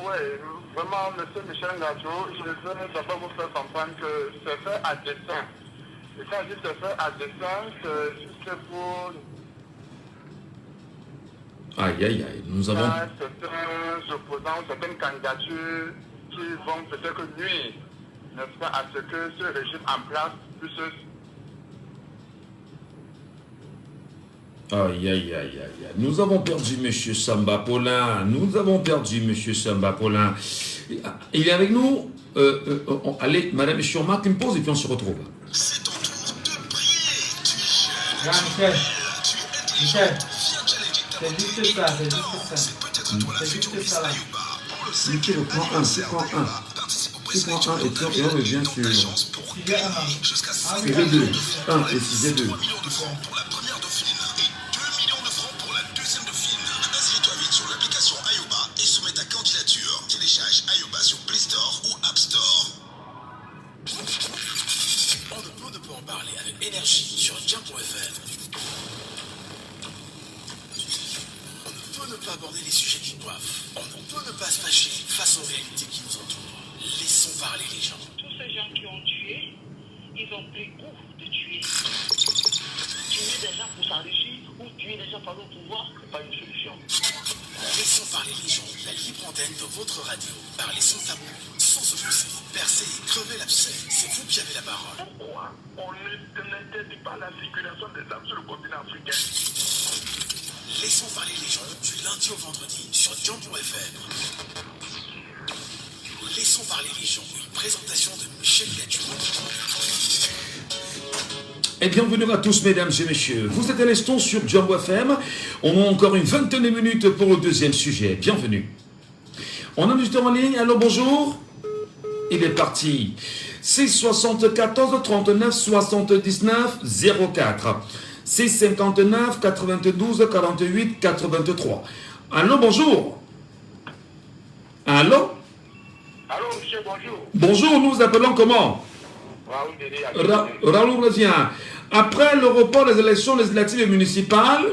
vraiment, M. Michel Ngacho, je veux d'abord vous faire comprendre que c'est fait à dessein. Et quand je dis c'est fait à dessein, c'est juste pour... Aïe, aïe, aïe, nous avons... certains opposants, certaines candidatures qui vont peut-être nuire, n'est-ce pas, à ce que ce régime en place puisse... Aïe, aïe, aïe, aïe, aïe. Nous avons perdu M. Samba Paulin. Nous avons perdu M. Samba Paulin. Il est avec nous. Allez, Madame Chioma, qui me pose et puis on se retrouve. C'est ton tour de prier. Tu es jeune, Michel, tu es intelligent. Michel, Viens challenger ta c'est juste ça, c'est juste ça. C'est peut-être toi la C'est future juste Miss ça, là. Ayuba. Pour le Michel, prends un, prends un. participe au Tu présélection prends un et de puis on revient ta sur chance pour Sujet un. gagner jusqu'à 5 oui, sujet 2. millions de francs. 1 et sujet 2. 3 millions de francs pour la première dauphine et 2 millions de francs pour la deuxième dauphine. Inscris-toi vite sur l'application Ayoba et soumets ta candidature. Télécharge Ayoba sur Play Store ou App Store. On ne peut en parler avec énergie sur Jam.fr. On ne peut ne pas aborder les sujets qui coiffent. On ne peut ne pas se fâcher face aux réalités qui nous entourent. Laissons parler les gens. Tous ces gens qui ont tué, ils ont pris goût de tuer. Tuer des gens pour s'enrichir ou tuer des gens par le pouvoir, ce n'est pas une solution. Laissons parler les gens. La libre antenne de votre radio. Parlez sans tabou, sans se pousser. Percez et crevez l'abcès. C'est vous qui avez la parole. Pourquoi on n'interdit pas la circulation des armes sur le continent africain? Laissons parler les gens du lundi au vendredi sur Jam.fr. Laissons parler les gens. Une présentation de Michel Ngacho. Et bienvenue à tous, mesdames et messieurs. Vous êtes à l'instant sur Jumbo FM. On a encore une vingtaine de minutes pour le deuxième sujet. Bienvenue. On a un visiteur en ligne. Allô, bonjour. Il est parti. C'est 74 39 79 04. C'est 59 92 48 83. Allô, bonjour. Allô. Allô, monsieur, bonjour. Bonjour, nous vous appelons comment? Raoul Dédé, Raoul revient. Après le report des élections législatives et municipales,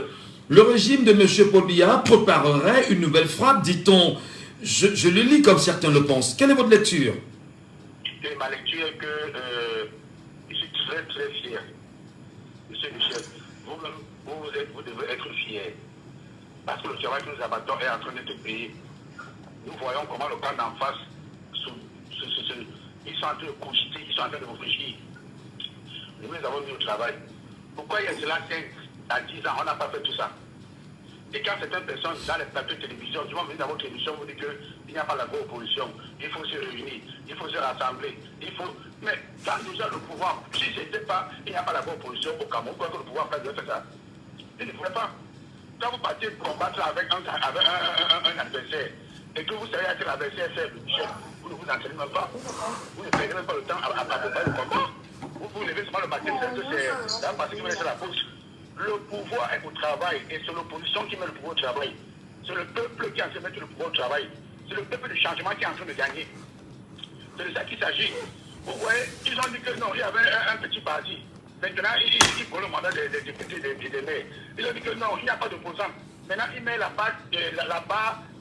le régime de M. Paul Biya préparerait une nouvelle frappe, dit-on. Je le lis comme certains le pensent. Quelle est votre lecture? Et ma lecture est que je suis très très fier. Monsieur Michel, vous devez être fier. Parce que le travail que nous abattons est en train d'être payé. Nous voyons comment le camp d'en face, ils sont en train de cogiter, ils sont en train de réfléchir. Nous les avons mis au travail. Pourquoi il y a cela 5 à 10 ans, on n'a pas fait tout ça? Et quand certaines personnes dans les plateaux de télévision, du moment où dans votre émission, vous dites qu'il n'y a pas la bonne opposition, il faut se réunir, il faut se rassembler, il faut... Mais quand déjà le pouvoir, si ce n'était pas, il n'y a pas la bonne opposition au Cameroun, quoi que le pouvoir fasse de faire ça, il ne pourrait pas. Quand vous partez combattre avec un adversaire, et que vous savez que l'adversaire est faible, Michel, vous ne vous entraînez même pas, vous ne perdez même pas le temps à préparer le combat. Vous vous levez seulement le matin, c'est là parce que vous laissez la bourse. Le pouvoir est au travail et c'est l'opposition qui met le pouvoir au travail. C'est le peuple qui est en train de mettre le pouvoir au travail. C'est le peuple du changement qui est en train de gagner. C'est de ça qu'il s'agit. Vous voyez, ils ont dit que non, il y avait un petit parti. Maintenant, il prend le mandat des députés, des maires. Ils ont dit que non, il n'y a pas d'opposant. Maintenant, il met la barre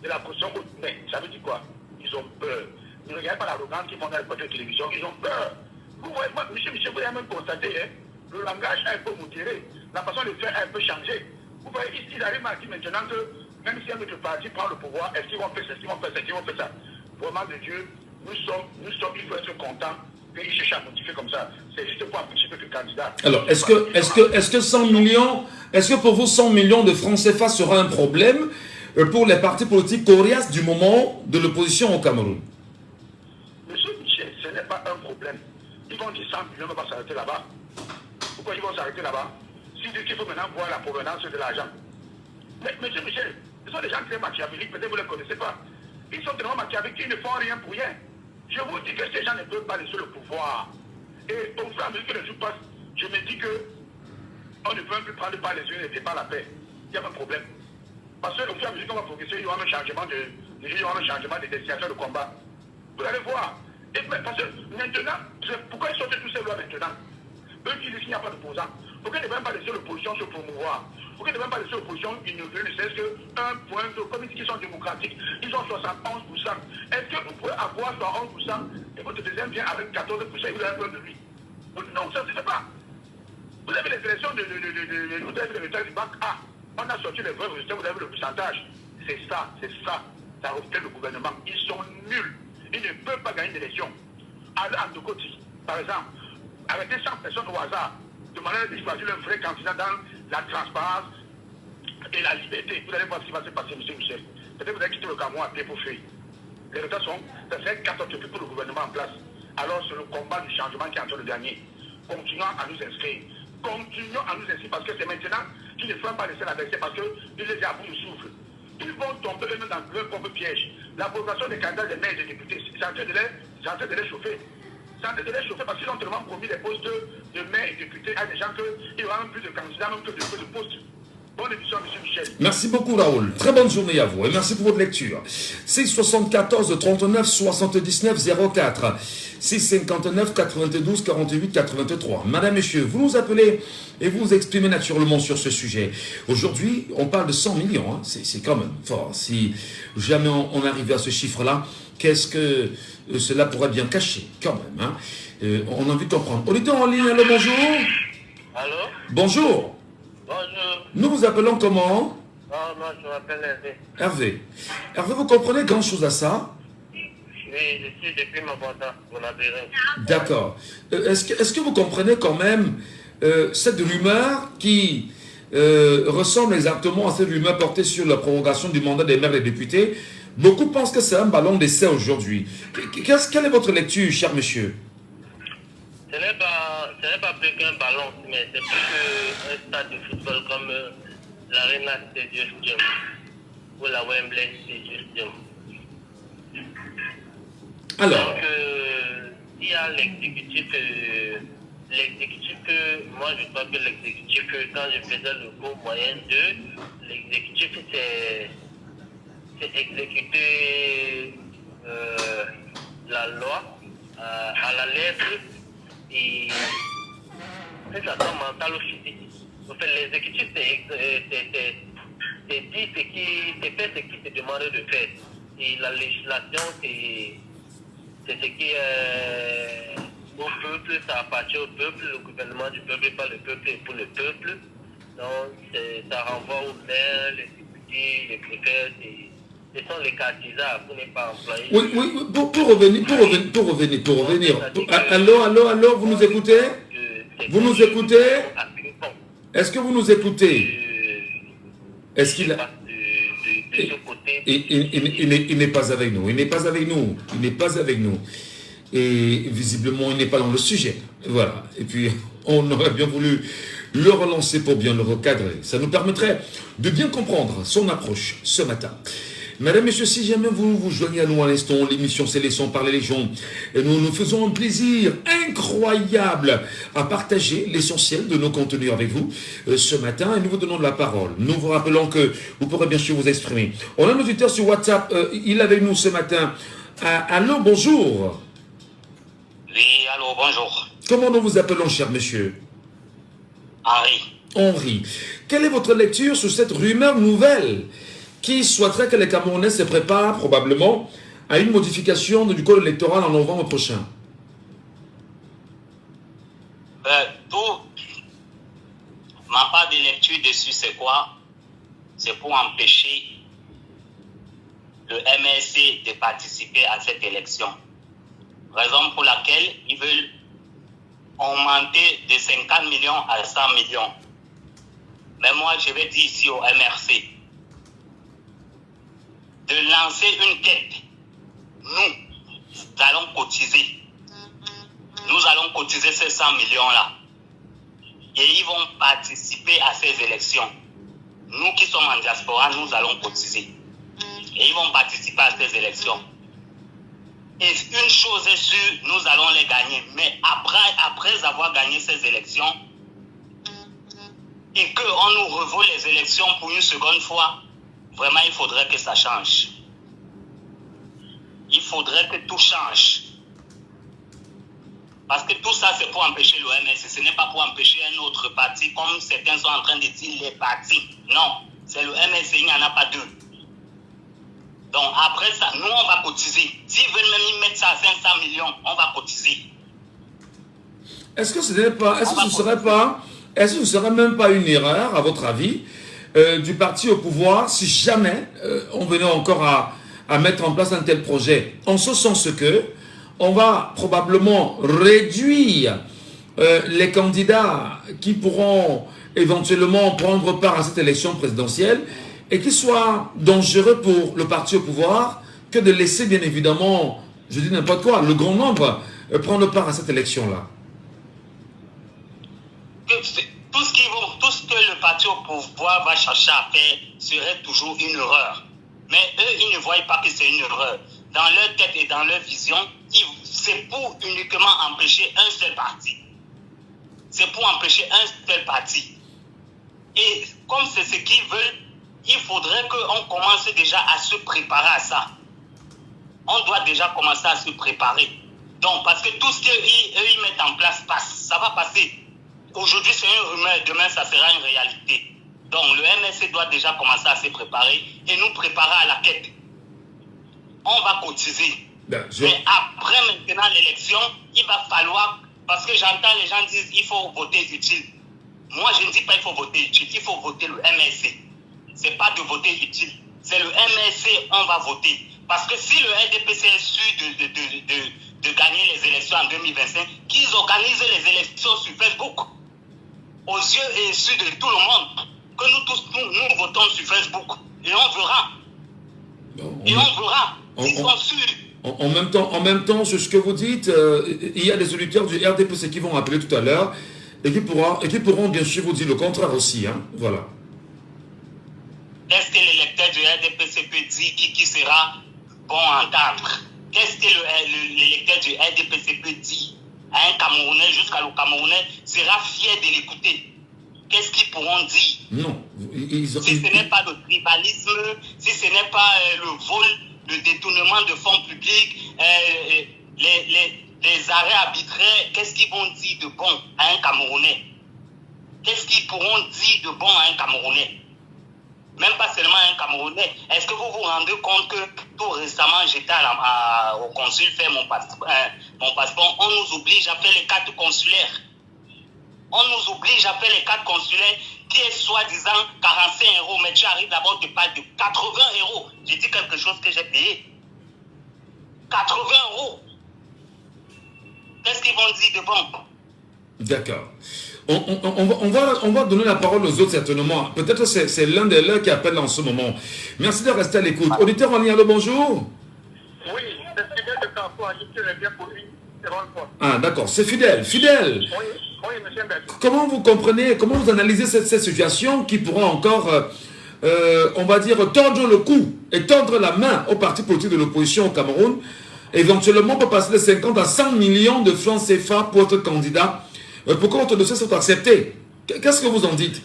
de la caution haute. Mais ça veut dire quoi? Ils ont peur. Ne regardez pas l'arrogance qu'ils font dans les plateaux de télévision. Ils ont peur. Vous voyez, moi, monsieur, vous avez même constaté, hein, le langage a un peu modéré. La façon de faire a un peu changé. Vous voyez, ils arrivent à dire maintenant que même si un autre parti prend le pouvoir, est-ce qu'ils vont faire ça, est-ce qu'ils vont faire ça, est-ce qu'ils vont faire ça? Vraiment, de Dieu, il faut être content qu'ils cherchent à modifier comme ça. C'est juste pour empêcher que le candidat. Alors, est-ce que 100 millions, est-ce que pour vous 100 millions de francs CFA sera un problème pour les partis politiques coriaces du moment de l'opposition au Cameroun? Monsieur Michel, ce n'est pas un problème. Ils vont dire 100 millions, on va s'arrêter là-bas. Pourquoi ils vont s'arrêter là-bas? S'ils disent qu'il faut maintenant voir la provenance de l'argent. Mais monsieur Michel, ce sont des gens très machiavéliques, peut-être vous ne les connaissez pas. Ils sont tellement machiavéliques qu'ils ne font rien pour rien. Je vous dis que ces gens ne peuvent pas laisser le pouvoir. Et au fur et à mesure que les jours passent, je me dis que on ne peut plus prendre par les yeux et pas la paix. Il y a un problème. Parce qu'au fur et à mesure qu'on va progresser, il y aura un changement de destination de combat. Vous allez voir. Et parce que maintenant, pourquoi ils sortent tous ces lois maintenant? Eux qui disent qu'il n'y a pas d'opposants. Pourquoi ils ne veulent pas laisser l'opposition se promouvoir? Pourquoi ils ne veulent pas laisser l'opposition inaugurer, ne serait-ce qu'un point de, comme ils disent qu'ils sont démocratiques, ils ont 71%. Est-ce que vous pouvez avoir 71% et votre deuxième vient avec 14% et vous avez peur de lui? Non, ça ne se fait pas. Vous avez les élections vous avez les résultats du bac A. On a sorti les vrais résultats, vous avez le pourcentage. C'est ça. Ça reflète le gouvernement. Ils sont nuls. Ils ne peuvent pas gagner l'élection. Allez en Tokoti, par exemple, arrêtez 100 personnes au hasard, demandez de choisir un vrai candidat dans la transparence et la liberté. Vous allez voir ce qui va se passer, M. Michel. Peut-être que vous allez quitter le Cameroun à pied pour fuir. Les résultats sont, ça serait catastrophique pour le gouvernement en place. Alors c'est le combat du changement qui est en train de gagner. Continuons à nous inscrire. Continuons à nous inscrire parce que c'est maintenant qu'ils ne feront pas laisser l'adversaire parce qu'ils les a à bout de souffle. Ils vont tomber eux-mêmes dans leur propre piège. La progression des candidats des maires et des députés, c'est en train de les chauffer. C'est en train de les chauffer parce qu'ils ont tellement promis des postes de maires et députés à des gens qu'il y aura même plus de candidats, même que de postes. Bonne émission, M. Michel. Merci beaucoup, Raoul. Très bonne journée à vous et merci pour votre lecture. 674 39 79 04. 659 92 48 83. Madame, Monsieur, vous nous appelez et vous vous exprimez naturellement sur ce sujet. Aujourd'hui, on parle de 100 millions. Hein. C'est quand même fort. Si jamais on arrive à ce chiffre-là, qu'est-ce que cela pourrait bien cacher quand même, hein. On a envie de comprendre. Auditeur en ligne, allô, bonjour. Allô? Bonjour. Bonjour. Nous vous appelons comment? Moi, je m'appelle Hervé. Hervé. Hervé, vous comprenez grand-chose à ça? Oui, je suis depuis ma bande au labyrinthe. D'accord. Est-ce que vous comprenez quand même cette rumeur qui ressemble exactement à cette rumeur portée sur la prorogation du mandat des maires et des députés? Beaucoup pensent que c'est un ballon d'essai aujourd'hui. Quelle est votre lecture, cher monsieur? Ce n'est pas plus qu'un ballon, mais c'est plus qu'un stade de football comme l'Arena Stadium ou la Wembley Stadium. Alors, donc, il y a l'exécutif, moi je crois que l'exécutif, quand je faisais le cours moyen 2, l'exécutif c'est exécuter la loi à la lettre et que ça soit mental ou physique. En fait, l'exécutif c'est dit ce qui te demande de faire. Et la législation c'est ce qui est au peuple, ça appartient au peuple, le gouvernement du peuple, pas le peuple et pour le peuple. Donc ça renvoie aux maires, les députés, les préfets, ce sont les candidats pour ne pas employer. Oui, pour revenir. Allô, vous nous écoutez? Vous nous écoutez? Est-ce que vous nous écoutez? Est-ce qu'il a... Il n'est pas avec nous. Il n'est pas avec nous. Et visiblement, il n'est pas dans le sujet. Voilà. Et puis, on aurait bien voulu le relancer pour bien le recadrer. Ça nous permettrait de bien comprendre son approche ce matin. Mesdames, Messieurs, si jamais vous vous joignez à nous à l'instant, l'émission c'est Laissons parler les gens. Et nous faisons un plaisir incroyable à partager l'essentiel de nos contenus avec vous ce matin et nous vous donnons de la parole. Nous vous rappelons que vous pourrez bien sûr vous exprimer. On a un auditeur sur WhatsApp, il est avec nous ce matin. Allô, bonjour. Oui, allô, bonjour. Comment nous vous appelons, cher monsieur? Henri. Quelle est votre lecture sur cette rumeur nouvelle qui souhaiterait que les Camerounais se préparent probablement à une modification du code électoral en novembre prochain? Ma part de lecture dessus, c'est quoi? C'est pour empêcher le MLC de participer à cette élection. Raison pour laquelle ils veulent augmenter de 50 millions à 100 millions. Mais moi, je vais dire ici au MRC de lancer une quête. Nous allons cotiser. Nous allons cotiser ces 100 millions-là. Et ils vont participer à ces élections. Nous qui sommes en diaspora, nous allons cotiser. Et ils vont participer à ces élections. Et une chose est sûre, nous allons les gagner. Mais après avoir gagné ces élections, et qu'on nous revoit les élections pour une seconde fois, Vraiment, il faudrait que ça change. Il faudrait que tout change. Parce que tout ça, c'est pour empêcher l'OMS. Ce n'est pas pour empêcher un autre parti, comme certains sont en train de dire les partis. Non, c'est l'OMS, il n'y en a pas deux. Donc après ça, nous, on va cotiser. S'ils veulent même y mettre ça à 500 millions, on va cotiser. Est-ce que ce ne serait même pas une erreur, à votre avis, du parti au pouvoir, si jamais on venait encore à mettre en place un tel projet, en ce sens que on va probablement réduire les candidats qui pourront éventuellement prendre part à cette élection présidentielle et qu'il soit dangereux pour le parti au pouvoir que de laisser bien évidemment, je dis n'importe quoi, le grand nombre prendre part à cette élection-là. Tout ce que le parti au pouvoir va chercher à faire serait toujours une erreur. Mais eux, ils ne voient pas que c'est une erreur. Dans leur tête et dans leur vision, c'est pour uniquement empêcher un seul parti. C'est pour empêcher un seul parti. Et comme c'est ce qu'ils veulent, il faudrait qu'on commence déjà à se préparer à ça. On doit déjà commencer à se préparer. Donc, parce que tout ce qu'eux ils mettent en place passe. Ça va passer. Aujourd'hui, c'est une rumeur. Demain, ça sera une réalité. Donc, le MSC doit déjà commencer à se préparer et nous préparer à la quête. On va cotiser. Mais après maintenant l'élection, il va falloir, parce que j'entends les gens dire il faut voter utile. Moi, je ne dis pas il faut voter utile, il faut voter le MSC. Ce n'est pas de voter utile, c'est le MSC, on va voter. Parce que si le RDPC est sûr de gagner les élections en 2025, qu'ils organisent les élections sur Facebook, aux yeux et yeux de tout le monde, que nous tous, nous votons sur Facebook. Et on verra. On verra. Ils sont sûrs. En même temps, sur ce que vous dites, il y a des auditeurs du RDPC qui vont appeler tout à l'heure et qui pourront bien sûr vous dire le contraire aussi. Hein, voilà. Qu'est-ce que l'électeur du RDPC peut dire qui sera bon à entendre? Qu'est-ce que l'électeur du RDPC peut dire à un Camerounais, jusqu'à le Camerounais sera fier de l'écouter? Qu'est-ce qu'ils pourront dire? Non. Si ce n'est pas le tribalisme, si ce n'est pas le vol, le détournement de fonds publics, les arrêts arbitraires, qu'est-ce qu'ils vont dire de bon à un Camerounais? Qu'est-ce qu'ils pourront dire de bon à un Camerounais? Même pas seulement un Camerounais. Est-ce que vous vous rendez compte que tout récemment, j'étais au consul faire mon passeport, on nous oblige à faire les cartes consulaires. On nous oblige à faire les cartes consulaires qui est soi-disant 45 €, mais tu arrives là-bas, on te parle de 80 €. J'ai dit quelque chose que j'ai payé. 80 €. Qu'est-ce qu'ils vont dire de bon? D'accord. On va donner la parole aux autres certainement. Peut-être que c'est l'un des leurs qui appelle en ce moment. Merci de rester à l'écoute. Auditeur en ligne, allô, bonjour. Oui, c'est Fidèle de Carrefour. Je te bien pour une seconde fois. Ah, d'accord, c'est Fidèle. Fidèle. Oui, monsieur Mbeki. Comment vous comprenez, comment vous analysez cette situation qui pourra encore, on va dire, tordre le cou et tordre la main aux partis politiques de l'opposition au Cameroun, éventuellement pour passer de 50 à 100 millions de francs CFA pour être candidat? Pourquoi votre dossier sont acceptés? Qu'est-ce que vous en dites?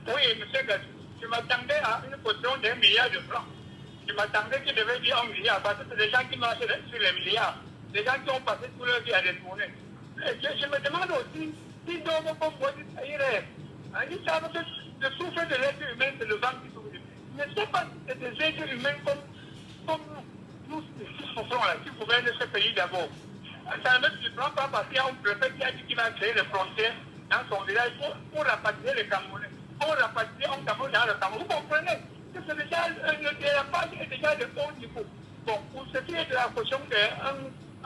Oui, monsieur Mbeki. Je m'attendais à une position d'1 milliard de francs. Je m'attendais qu'il devait dire 1 milliard, parce que c'est des gens qui marchent sur les milliards. Des gens qui ont passé toute leur vie à détourner. Je me demande aussi si dans vos propos, ils savent que le souffle de l'être humain, c'est le vent qui souffle. Je ne sais pas si c'est des êtres humains comme nous qui souffrons là, qui gouvernent ce pays d'abord. Ça ne me surprend pas parce qu'il y a un préfet qui a dit qu'il va créer des frontières dans son village pour rapatrier les Camerounais. Pour rapatrier un Cameroun dans le Cameroun. Vous comprenez que c'est déjà, le dérapage est déjà de haut niveau. Bon, pour ce qui est de la caution de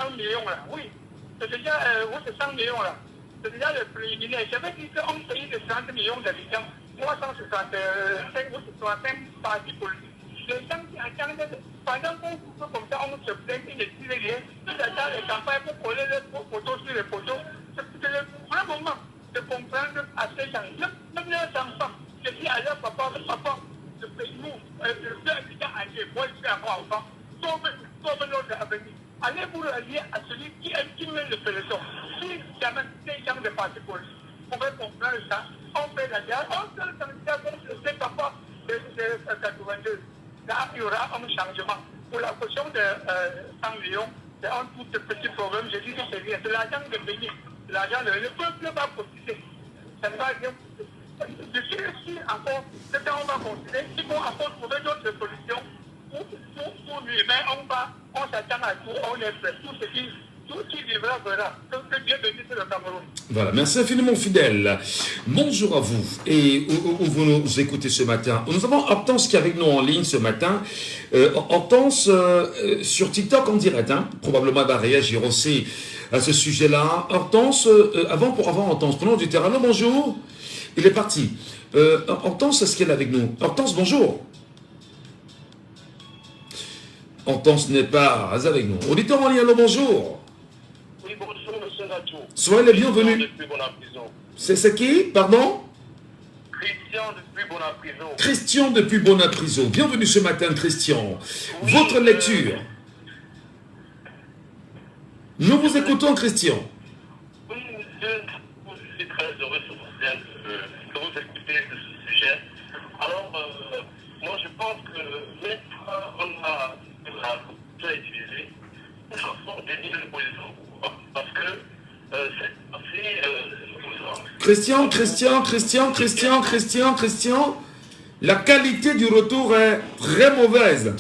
1 million là, oui. C'est déjà, c'est 100 millions là. C'est déjà le préliminaire. J'avais dit qu'un pays de 30 millions d'habitants, 365 ou 65 partis politiques. Les gens qui attendent, pendant qu'on coupe comme ça, on se plaint, ils ne tirent rien. Ils attendent les campagnes pour coller les photos sur les photos. C'est le vrai moment de comprendre à ces gens. Même leurs enfants, je dis à leur papa, le pays, nous, le père habitant âgé, moi je suis encore enfant, sauve notre avenir. Allez vous relier à celui qui mène le peloton. Si jamais ces gens de parti politique pouvaient comprendre ça, on fait la guerre, on fait le candidat, c'est papa de 82 là, il y aura un changement. Pour la question de 100 millions, c'est un tout petit problème. Je dis que c'est rien. C'est l'argent de pays. L'argent de le peuple va profiter. Ça ne va rien. Je suis ici encore, c'est quand on va considérer qu'il faut encore trouver d'autres solutions pour lui. Mais on s'attend à tout, on est prêt. Tout qui vivra verra. Que Dieu bénisse le Cameroun. Voilà, merci infiniment fidèle. Bonjour à vous et où vous nous écoutez ce matin. Nous avons Hortense qui est avec nous en ligne ce matin. Hortense sur TikTok en direct, hein, probablement elle va réagir aussi à ce sujet-là. Hortense, avant Hortense, prenons du terrain. Bonjour. Il est parti. Hortense, est-ce qu'elle est avec nous? Hortense, bonjour. Hortense n'est pas avec nous. Auditeur en ligne, allô, bonjour. Oui, bonjour, monsieur Nacho. Soyez les bienvenus. Depuis Bonaprison. C'est qui, pardon? Christian depuis Bonaprison. Christian depuis Bonaprison. Bienvenue ce matin, Christian. Oui, votre lecture. Nous vous écoutons, Christian. Oui, monsieur, je suis très heureux ce matin que vous écoutez ce sujet. Alors, moi, je pense que même on a utilisé une façon de dire l'opposition. Parce que c'est assez... Christian, la qualité du retour est très mauvaise.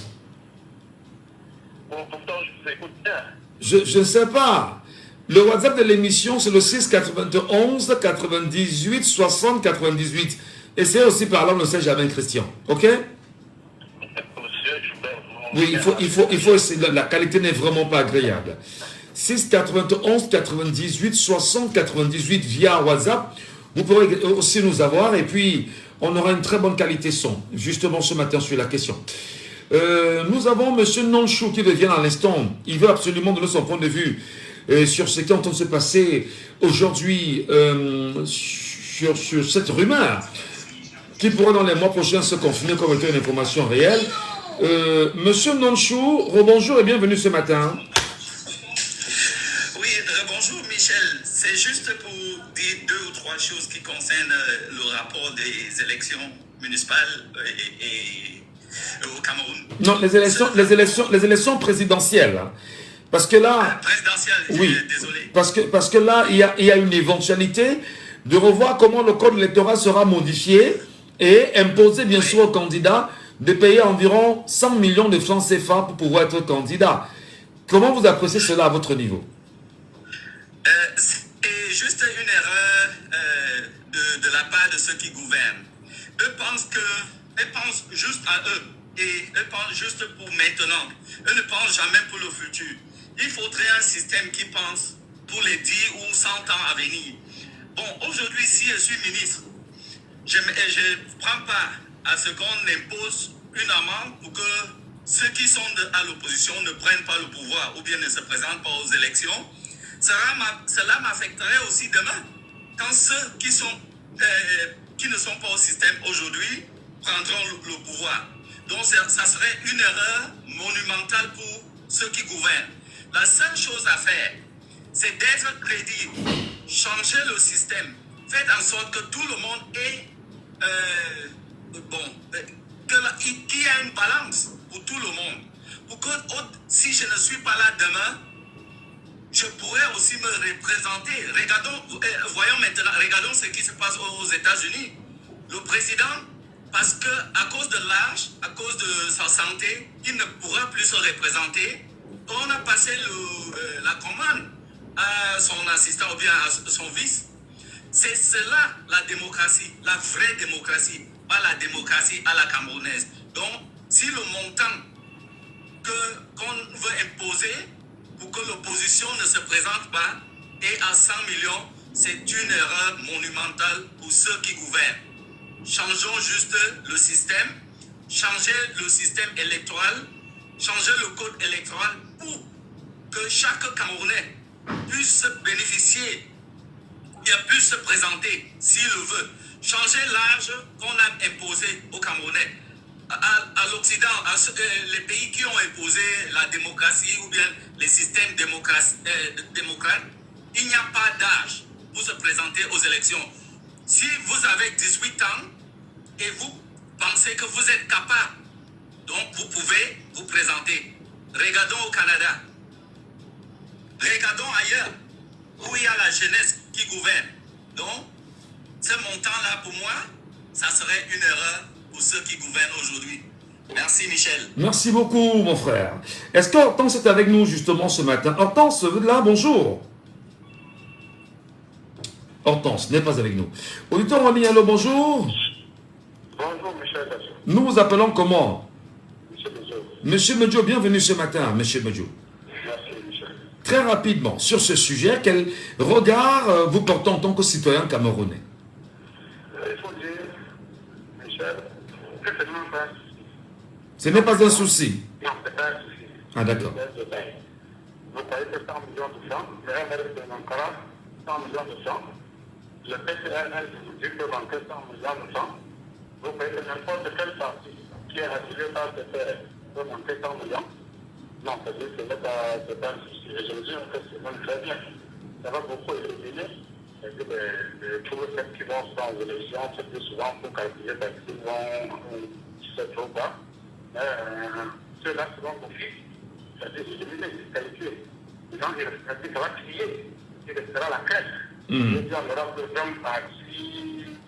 Bon, pourtant, je vous écoute bien. Je ne sais pas. Le WhatsApp de l'émission, c'est le 6 91 98 60 98. Essayez aussi par là, on ne sait jamais, Christian. OK? Oui, il faut essayer. La qualité n'est vraiment pas agréable. 6 91 98 60 98 via WhatsApp. Vous pourrez aussi nous avoir et puis on aura une très bonne qualité son. Justement ce matin sur la question. Nous avons M. Nonchou qui revient à l'instant. Il veut absolument donner son point de vue sur ce qui est en train de se passer aujourd'hui sur cette rumeur qui pourrait dans les mois prochains se confirmer comme étant une information réelle. Monsieur Nonchou, rebonjour et bienvenue ce matin. Oui, rebonjour Michel. C'est juste pour dire 2 ou 3 choses qui concernent le rapport des élections municipales et au Cameroun. Non, les élections présidentielles. Hein. Parce que là... présidentielles, oui, désolé. Parce que là, il y a une éventualité de revoir comment le code électoral sera modifié et imposer bien sûr aux candidats de payer environ 100 millions de francs CFA pour pouvoir être candidat. Comment vous appréciez cela à votre niveau? C'est juste une erreur de la part de ceux qui gouvernent. Eux pensent juste à eux et eux pensent juste pour maintenant. Eux ne pensent jamais pour le futur. Il faudrait un système qui pense pour les 10 ou 100 ans à venir. Bon, aujourd'hui, si je suis ministre, je ne prends pas à ce qu'on impose une amende pour que ceux qui sont à l'opposition ne prennent pas le pouvoir ou bien ne se présentent pas aux élections. Cela m'affecterait aussi demain, quand ceux qui ne sont pas au système aujourd'hui prendront le pouvoir. Donc ça serait une erreur monumentale pour ceux qui gouvernent. La seule chose à faire, c'est d'être crédible, changer le système, faire en sorte que tout le monde ait qu'il y ait une balance pour tout le monde. Pour que si je ne suis pas là demain, je pourrais aussi me représenter. Voyons maintenant, regardons ce qui se passe aux États-Unis. Le président, parce qu'à cause de l'âge, à cause de sa santé, il ne pourra plus se représenter. On a passé la commande à son assistant ou bien à son vice. C'est cela la démocratie, la vraie démocratie, pas la démocratie à la camerounaise. Donc, si le montant qu'on veut imposer pour que l'opposition ne se présente pas est à 100 millions, c'est une erreur monumentale pour ceux qui gouvernent. Changeons juste le système, changer le système électoral, changer le code électoral pour que chaque Camerounais puisse bénéficier et puisse se présenter s'il le veut. Changer l'âge qu'on a imposé aux Camerounais. À l'Occident, les pays qui ont imposé la démocratie ou bien les systèmes démocrates, il n'y a pas d'âge pour se présenter aux élections. Si vous avez 18 ans et vous pensez que vous êtes capable Donc vous pouvez vous présenter. Regardons au Canada. Regardons ailleurs, où il y a la jeunesse qui gouverne. Donc, ce montant-là, pour moi, ça serait une erreur pour ceux qui gouvernent aujourd'hui. Merci Michel. Merci beaucoup mon frère. Est-ce qu'Hortense est avec nous justement ce matin? Hortense, là, bonjour. Hortense n'est pas avec nous. Auditeur en ligne, allô, bonjour. Bonjour, Michel. Nous vous appelons comment? Monsieur Medjo. Monsieur Medjo, bienvenue ce matin, Monsieur Medjo. Merci, Michel. Très rapidement, sur ce sujet, quel regard vous portez en tant que citoyen camerounais? Il faut dire, Michel, que ce n'est pas... Ce n'est pas un souci. Non, ce n'est pas un souci. Ah, d'accord. Vous croyez que 100 millions de francs, le MRS de Nankara, 100 millions de francs, le PCRL du peut manquer 100 millions de francs, vous croyez que n'importe quel parti qui est attiré par ce faire peut manquer 100 millions? Non, c'est-à-dire que ce n'est pas un souci. Et je veux dire que c'est même très bien. Ça va beaucoup éliminer tous les faits qui vont sans élection, c'est plus souvent pour calculer parce qu'ils vont, je sais trop quoi. Mais ceux-là qui vont profiter, c'est-à-dire éliminer, calculer. Les gens, ça va crier, il restera la crèche. Je veux dire, on aura besoin d'un parti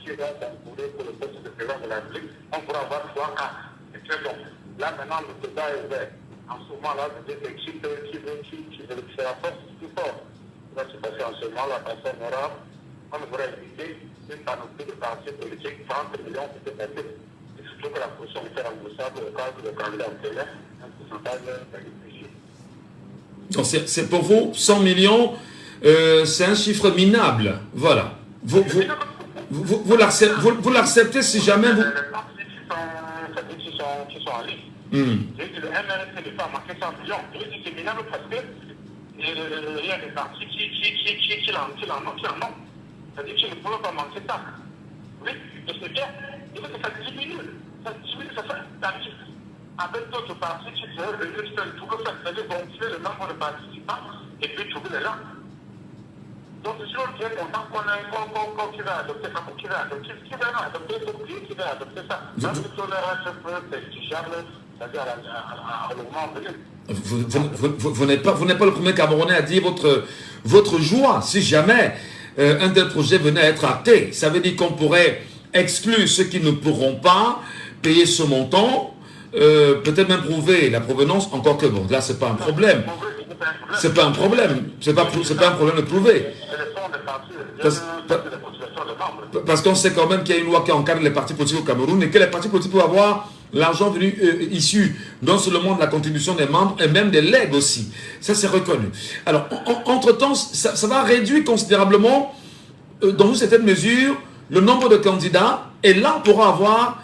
qui va concourir pour le poste de président de la République. On pourra avoir 3 cas. C'est très bon. Là, maintenant, le débat est ouvert. En ce moment-là, vous dites que qui veut faire la force plus fort. Ça va se passer en ce moment-là, parce qu'on aura évité une panoplie de partis politiques, 30 millions qui étaient passés. Il faut que la position soit remboursable au cas où le candidat obtenait un pourcentage d'agriculture. Donc c'est pour vous, 100 millions, c'est un chiffre minable. Voilà. Vous l'acceptez si jamais vous... Les partis qui sont en ligne. Je veux dire, le MRS ne pas manquer 100 millions. Je veux dire, c'est minable parce que il y a des partis qui l'en ont. C'est-à-dire qu'ils ne pourront pas manquer ça. Oui, et c'est bien. Il faut que ça diminue. Ça diminue, ça fait tandis avec d'autres partis qui seraient venus seuls. Tout le faire, c'est-à-dire gonfler le nombre de participants et puis trouver les gens. Donc, je suis bien content qu'on va adopter ça, qui va adopter ça. Dans le tolérance un peu prestigiable, c'est-à-dire à moment venu. Vous n'êtes pas le premier Camerounais à dire votre joie si jamais un tel projet venait à être acté. Ça veut dire qu'on pourrait exclure ceux qui ne pourront pas payer ce montant, peut-être même prouver la provenance, encore que bon, là c'est pas un problème. C'est pas un problème. C'est pas un problème de prouver. Parce qu'on sait quand même qu'il y a une loi qui encadre les partis politiques au Cameroun et que les partis politiques peuvent avoir l'argent venu issu non seulement de la contribution des membres et même des legs aussi. Ça c'est reconnu. Alors, entre-temps, ça va réduire considérablement, dans une certaine mesure, le nombre de candidats et là on pourra avoir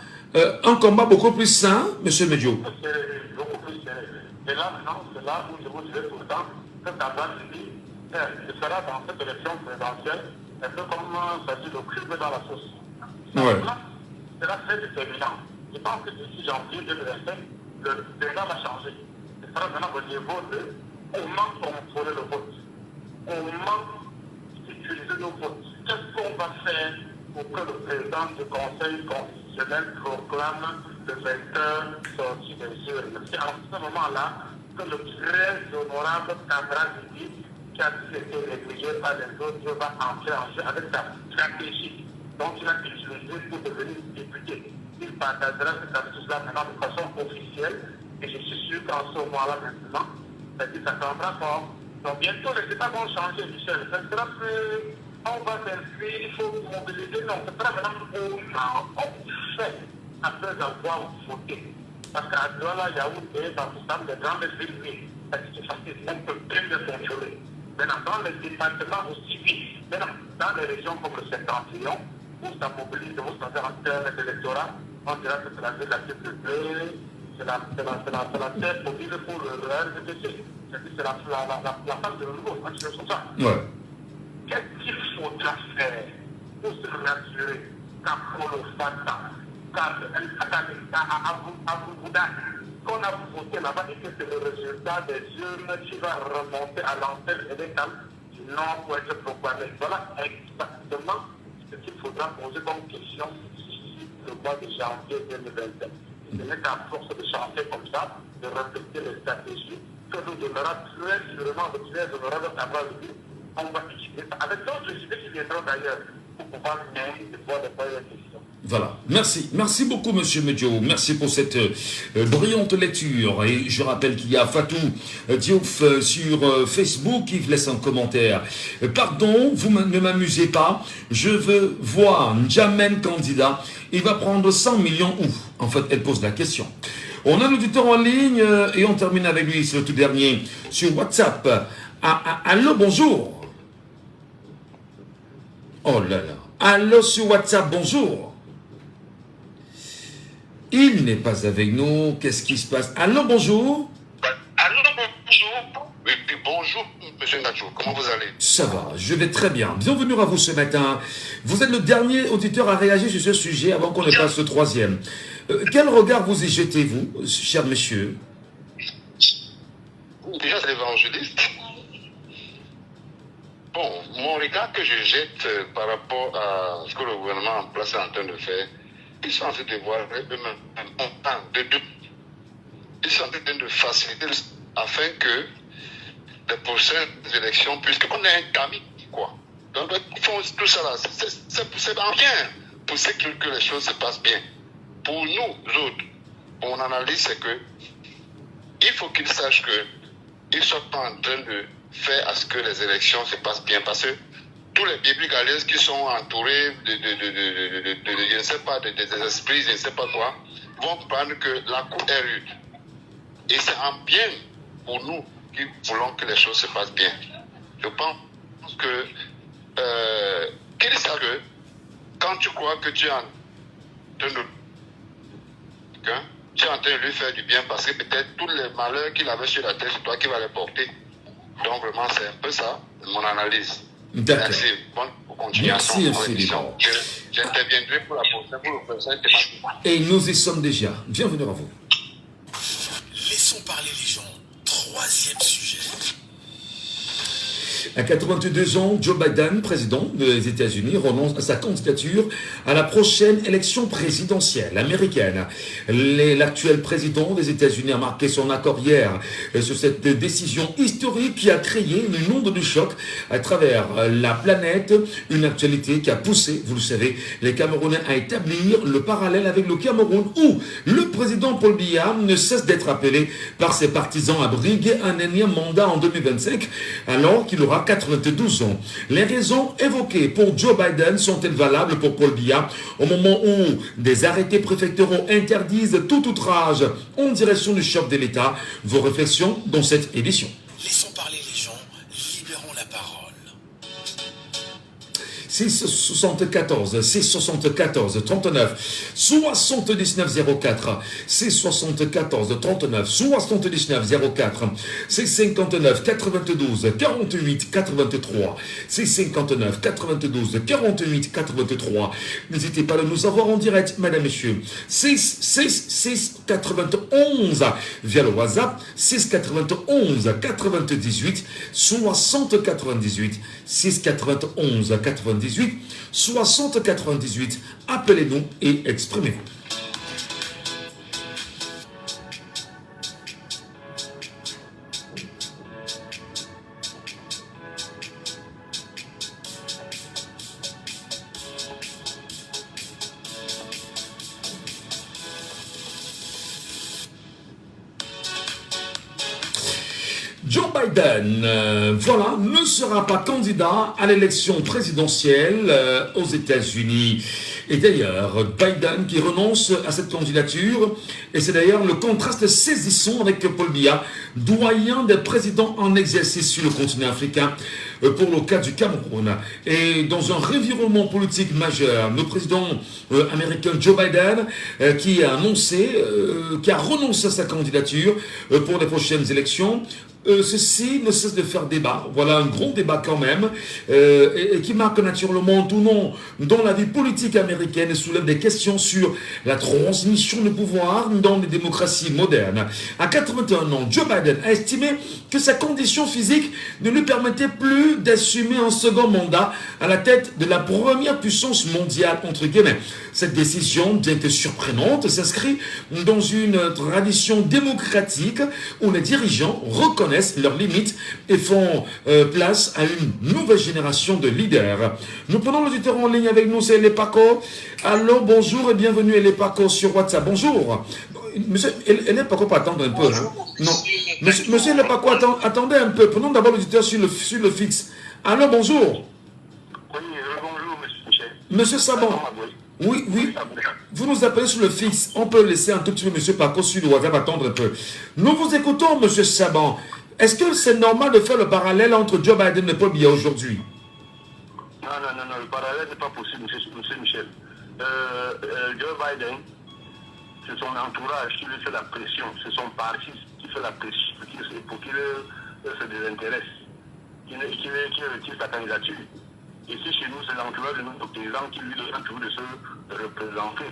un combat beaucoup plus sain, M. Medjo. C'est beaucoup plus serré. Et là, maintenant, c'est là où je vous dirais tout le temps que Tanzan dit, ce sera dans cette élection présidentielle, un peu comme ça dit le crime dans la sauce. Ouais. Là, c'est là très déterminant. Je pense que d'ici janvier 2025, le débat va changer. Ce sera maintenant au niveau de comment contrôler le vote, comment utiliser nos votes, qu'est-ce qu'on va faire pour que le président du Conseil constitutionnel proclame le vainqueur sorti des urnes. C'est en ce moment-là que le très honorable Kandra Didi, qui a été négligé par les autres, va entrer en jeu avec sa stratégie. Donc il a utilisé pour devenir député. Il partagera cette astuce-là maintenant de façon officielle. Et je suis sûr qu'en ce moment-là maintenant, c'est-à-dire ça prendra fort. Donc bientôt les États vont changer, Michel. Ça sera plus... On va s'inscrire, il faut mobiliser. Non, c'est pas maintenant on fait après avoir voté. Parce qu'à Douala, Yaoundé, dans les grandes villes, c'est facile, on peut bien le contrôler. Maintenant, dans les départements aussi, oui. Maintenant, dans les régions comme le Septentrion, où ça mobilise, où ça fait en termes d'électorat, on dirait que c'est la ville la plus peuplée, c'est la terre mobile pour le RDPC. C'est la phase de nouveau, un petit peu comme ça. Ouais. Qu'est-ce qu'il faudra faire pour se rassurer qu'Apollo Fata, qu'Abouda, qu'on a voté là-bas et que c'est le résultat des urnes qui va remonter à l'antenne électorale du Nord pour être proclamé. Voilà exactement ce qu'il faudra poser comme question d'ici le mois de janvier 2021. se mettre à force de chanter comme ça, de respecter les stratégies, que nous donnera très sûrement de très honorables à bras de vie. On va utiliser ça avec d'autres idées qui viendront d'ailleurs pour pouvoir mener de voir de bonnes décisions. Voilà, merci beaucoup Monsieur Medio, merci pour cette brillante lecture. Et je rappelle qu'il y a Fatou Diouf sur Facebook qui laisse un commentaire. Pardon, vous ne m'amusez pas, je veux voir N'Djamène candidat, il va prendre 100 millions où? En fait, elle pose la question. On a l'auditeur en ligne et on termine avec lui, c'est le tout dernier, sur WhatsApp. Allô, bonjour. Oh là là. Allô sur WhatsApp, bonjour. Il n'est pas avec nous. Qu'est-ce qui se passe? Allô, bonjour. Allô, bonjour. Oui, bonjour, monsieur Nacho. Comment vous allez? Ça va, je vais très bien. Bienvenue à vous ce matin. Vous êtes le dernier auditeur à réagir sur ce sujet avant qu'on ne passe au troisième. Quel regard vous y jetez-vous, cher monsieur? Déjà, c'est l'évangéliste. Bon, mon regard que je jette par rapport à ce que le gouvernement en place est en train de faire, ils sont en train de voir eux-mêmes un montant de deux. Ils sont en train de faciliter afin que les prochaines élections, puisqu'on est un camis, quoi. Donc, ils font tout ça là. C'est en rien pour que les choses se passent bien. Pour nous autres, mon analyse, c'est que il faut qu'ils sachent qu'ils ne sont pas en train de faire à ce que les élections se passent bien. Parce que tous les bébés galaises qui sont entourés je ne sais pas, des esprits, je ne sais pas quoi, vont comprendre que la cour est rude. Et c'est un bien pour nous qui voulons que les choses se passent bien. Je pense que qu'ils savent que quand tu crois que tu es en train de tu es en train de lui faire du bien parce que peut-être tous les malheurs qu'il avait sur la tête, c'est toi qui vas les porter. Donc vraiment, c'est un peu ça, mon analyse. Merci. Bonne continuation. Merci infiniment. J'interviendrai pour la prochaine thématique. Et nous y sommes déjà. Bienvenue à vous. Laissons parler les gens. Troisième sujet. À 82 ans, Joe Biden, président des États-Unis, renonce à sa candidature à la prochaine élection présidentielle américaine. L'actuel président des États-Unis a marqué son accord hier sur cette décision historique qui a créé une onde de choc à travers la planète, une actualité qui a poussé, vous le savez, les Camerounais à établir le parallèle avec le Cameroun où le président Paul Biya ne cesse d'être appelé par ses partisans à briguer un énième mandat en 2025 alors qu'il aura 92 ans. Les raisons évoquées pour Joe Biden sont-elles valables pour Paul Biya au moment où des arrêtés préfectoraux interdisent tout outrage en direction du chef de l'État? Vos réflexions dans cette édition. Laissons parler les gens, libérons la parole. 674 39 79 04 674 39 79 04 659 92 48 83 659 92 48 83. N'hésitez pas à nous avoir en direct, mesdames, messieurs. 6 91 via le WhatsApp, 691 98 60 98 691 98 60 98. Appelez-nous et exprimez-vous. Joe Biden, voilà, ne sera pas candidat à l'élection présidentielle aux États-Unis. Et d'ailleurs, Biden qui renonce à cette candidature, et c'est d'ailleurs le contraste saisissant avec Paul Biya, doyen des présidents en exercice sur le continent africain, pour le cas du Cameroun. Et dans un revirement politique majeur, le président américain Joe Biden qui a annoncé, qui a renoncé à sa candidature pour les prochaines élections. Ceci ne cesse de faire débat. Voilà un gros débat quand même, et qui marque naturellement tout nom dans la vie politique américaine et soulève des questions sur la transmission de pouvoir dans les démocraties modernes. À 81 ans, Joe Biden a estimé que sa condition physique ne lui permettait plus continue d'assumer un second mandat à la tête de la première puissance mondiale, entre guillemets. Cette décision, bien que surprenante, s'inscrit dans une tradition démocratique où les dirigeants reconnaissent leurs limites et font place à une nouvelle génération de leaders. Nous prenons l'auditeur en ligne avec nous, c'est Elepaco. Allô, bonjour et bienvenue Elepaco sur WhatsApp. Bonjour. Monsieur Elepaco, pas attendre un peu. Hein? Non. Monsieur Elepaco, attendez un peu. Prenons d'abord l'auditeur sur le fixe. Allô, bonjour. Oui, bonjour, monsieur Michel. Monsieur Sabon. Oui, oui. Vous nous appelez sur le fixe. On peut laisser un tout petit peu monsieur Paco sur le WhatsApp attendre un peu. Nous vous écoutons, monsieur Sabon. Est-ce que c'est normal de faire le parallèle entre Joe Biden et Paul Biya aujourd'hui? Non, le parallèle n'est pas possible, monsieur Michel. Joe Biden, c'est son entourage qui lui fait la pression, c'est son parti qui fait la pression pour qu'il se désintéresse, qu'il retire sa candidature. Ici, chez nous, c'est l'entourage de notre président qui lui donne toujours de se représenter.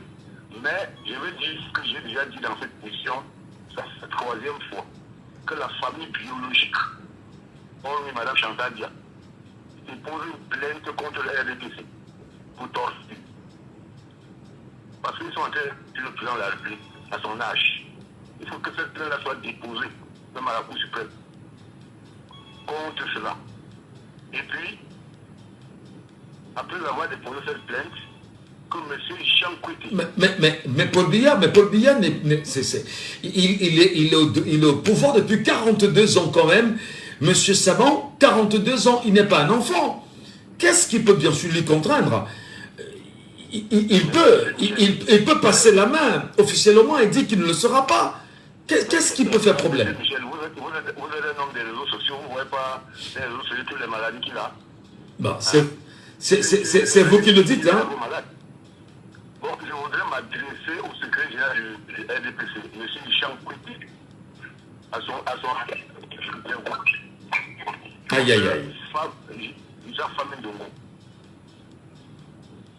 Mais je veux dire ce que j'ai déjà dit dans cette mission, ça c'est la troisième fois, que la famille biologique, hormis Mme Chantal Dia, dépose une plainte contre le RDPC pour torture. Parce qu'ils sont en train de le président de la République à son âge. Il faut que cette plainte-là soit déposée, même à la Cour suprême, contre cela. Et puis, après avoir déposé cette plainte, que M. Jean Kouité... Mais Paul Biya, il est au pouvoir depuis 42 ans quand même. Monsieur Savant, 42 ans, il n'est pas un enfant. Qu'est-ce qui peut bien sûr lui contraindre? Il peut passer la main officiellement et dire qu'il ne le sera pas. Qu'est-ce qui peut faire problème? Michel, vous êtes un homme des réseaux sociaux, vous ne voyez pas les réseaux sociaux, toutes les maladies qu'il a. Bah, c'est vous qui le dites, hein? Bon, je voudrais m'adresser au secrétaire général du RDPC, M. Jean Kouité, à son aïe. Jean Famine Dongo.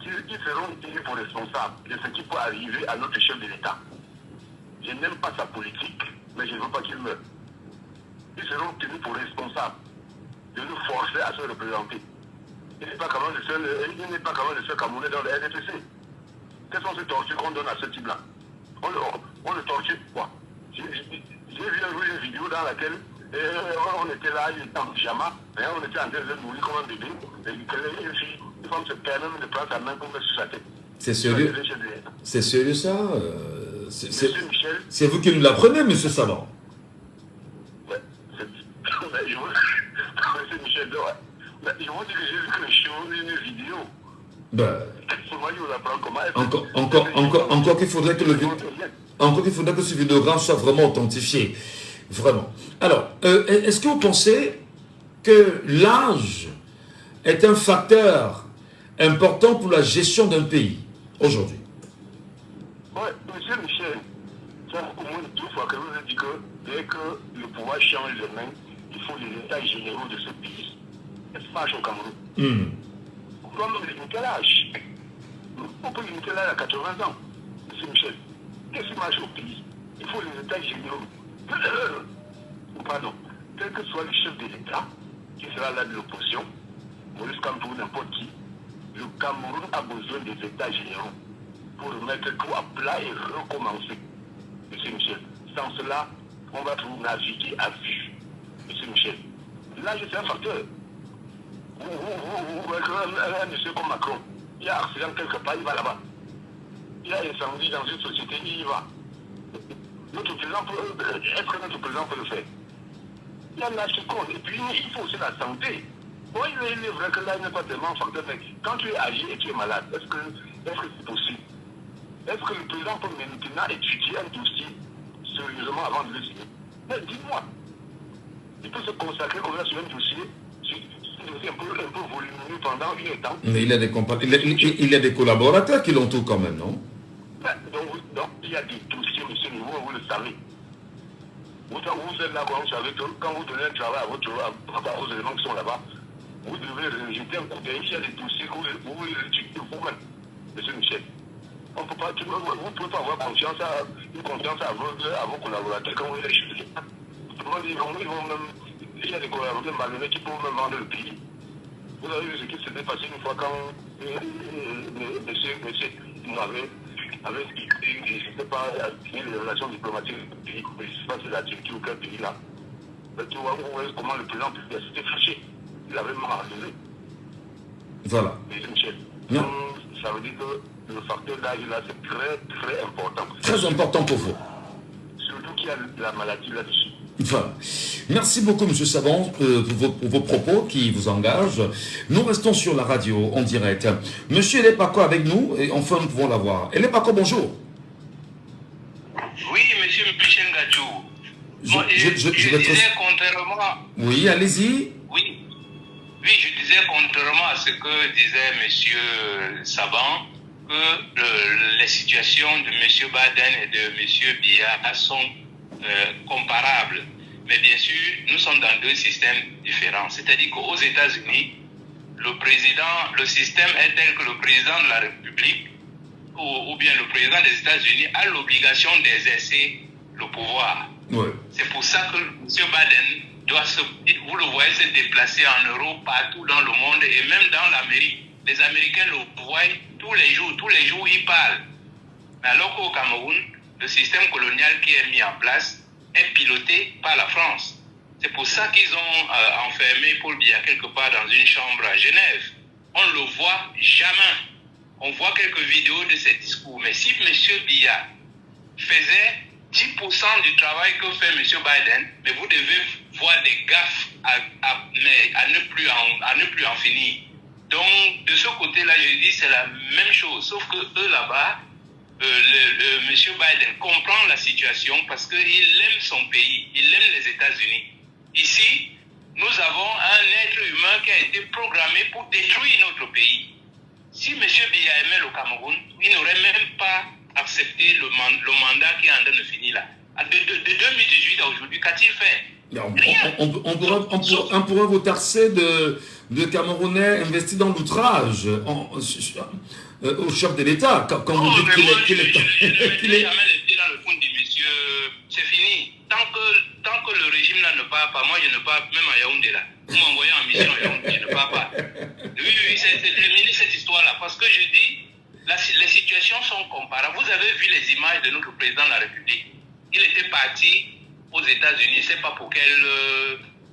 Ils seront tenus pour responsables de ce qui peut arriver à notre chef de l'État. Je n'aime pas sa politique, mais je ne veux pas qu'il meure. Ils seront tenus pour responsables de nous forcer à se représenter. Il n'est pas quand même le seul Camerounais dans le RDPC. Quelles sont ces tortures qu'on donne à ce type-là? On le torture quoi? J'ai vu une vidéo dans laquelle on était là, il était en pyjama, on était en train de mourir comme un bébé, et une femme se permet de prendre sa main pour mettre sur sa tête. C'est sérieux? C'est sérieux ça? Monsieur Michel. C'est vous qui nous l'apprenez, monsieur Savant? Ouais, monsieur Michel, ouais. Je vous dis que j'ai vu quelque chose, une vidéo. Ben, encore qu'il faudrait que ce vidéogramme soit vraiment authentifié. Vraiment. Alors, est-ce que vous pensez que l'âge est un facteur important pour la gestion d'un pays aujourd'hui? Oui, monsieur Michel, ça au moins 2 fois que je vous ai dit que dès que le pouvoir change de main, il faut les états généraux de ce pays. Qu'est-ce qui marche au Cameroun? On doit même limiter l'âge. On peut limiter l'âge à 80 ans. Monsieur Michel, qu'est-ce qui marche au pays? Il faut les états généraux. Pardon. Quel que soit le chef de l'État, qui sera là de l'opposition, Maurice Kamto ou n'importe qui, le Cameroun a besoin des états généraux pour remettre tout à plat et recommencer. Monsieur Michel, sans cela, on va tout naviguer à vue. Monsieur Michel, l'âge c'est un facteur. Vous voyez un monsieur comme Macron, il y a accident quelque part, il va là-bas. Il y a incendie dans une société, il y va. Notre président est-ce que notre président peut le faire? Il y a l'âge qui compte. Et puis, il faut aussi la santé. Oui, il est vrai que là, il n'est pas tellement un facteur, mais quand tu es âgé et tu es malade, est-ce que c'est possible? Est-ce que le président peut maintenant étudier un dossier sérieusement avant de le signer? Mais dis-moi, il peut se consacrer comme ça sur un dossier un peu volumineux pendant une temps. Mais il a des collaborateurs qui l'entourent quand même, non? Donc, il y a des dossiers, monsieur Niveau, vous le savez. Vous êtes là, vous savez que quand vous donnez un travail à vos éléments qui sont là-bas, vous devez jeter un coup d'œil. Il y a des dossiers que vous étudiez vous-même, monsieur Michel. Vous ne pouvez pas avoir une confiance à vos collaborateurs quand vous les étudiez. Il y a des collaborateurs malhonnêtes qui peuvent même vendre le pays Vous avez vu ce qui s'était passé une fois quand monsieur avait expliqué, je ne sais pas, signé les relations diplomatiques du pays, je ne sais pas si c'est la Turquie ou quel pays là. Mais tu vois comment le président s'était fâché. Il avait marre de lui. Voilà. Michel. Non. Donc, ça veut dire que le facteur d'âge là, c'est très très important. Très important pour vous. Surtout qu'il y a la maladie là-dessus. Voilà. Merci beaucoup, M. Saban, pour vos propos qui vous engagent. Nous restons sur la radio en direct. Monsieur Elepako avec nous, et enfin nous pouvons l'avoir. Elepako, bonjour. Oui, monsieur Michel Gadjou. Je disais contrairement... Oui, allez-y. Oui, je disais contrairement à ce que disait monsieur Saban, que les situations de monsieur Baden et de monsieur Biya sont comparables. Mais bien sûr, nous sommes dans deux systèmes différents. C'est-à-dire qu'aux États-Unis, le système est tel que le président de la République ou bien le président des États-Unis a l'obligation d'exercer le pouvoir. Oui. C'est pour ça que M. Biden doit vous le voyez se déplacer en Europe, partout dans le monde et même dans l'Amérique. Les Américains le voient tous les jours ils parlent. Mais alors qu'au Cameroun, le système colonial qui est mis en place est piloté par la France. C'est pour ça qu'ils ont enfermé Paul Biya quelque part dans une chambre à Genève. On ne le voit jamais. On voit quelques vidéos de ses discours. Mais si M. Biya faisait 10% du travail que fait M. Biden, mais vous devez voir des gaffes à ne plus en finir. Donc, de ce côté-là, je dis c'est la même chose. Sauf que eux, là-bas, M. Biden comprend la situation parce qu'il aime son pays, il aime les États-Unis. Ici, nous avons un être humain qui a été programmé pour détruire notre pays. Si M. Biya aimait le Cameroun, il n'aurait même pas accepté le mandat qui est en train de finir là. De 2018 à aujourd'hui, qu'a-t-il fait? Rien. On pourrait vous tarcer de Camerounais investis dans l'outrage au chef de l'État. Quand vous dites qu'il est... Je ne mettrai jamais les pieds dans le fond du monsieur. C'est fini. Tant que le régime là ne part pas, moi je ne pars même à Yaoundé là. Vous m'envoyez en mission à Yaoundé, je ne pars pas. Oui, c'est terminé cette histoire-là. Parce que je dis, les situations sont comparables. Vous avez vu les images de notre président de la République. Il était parti aux États-Unis, je ne sais pas pour je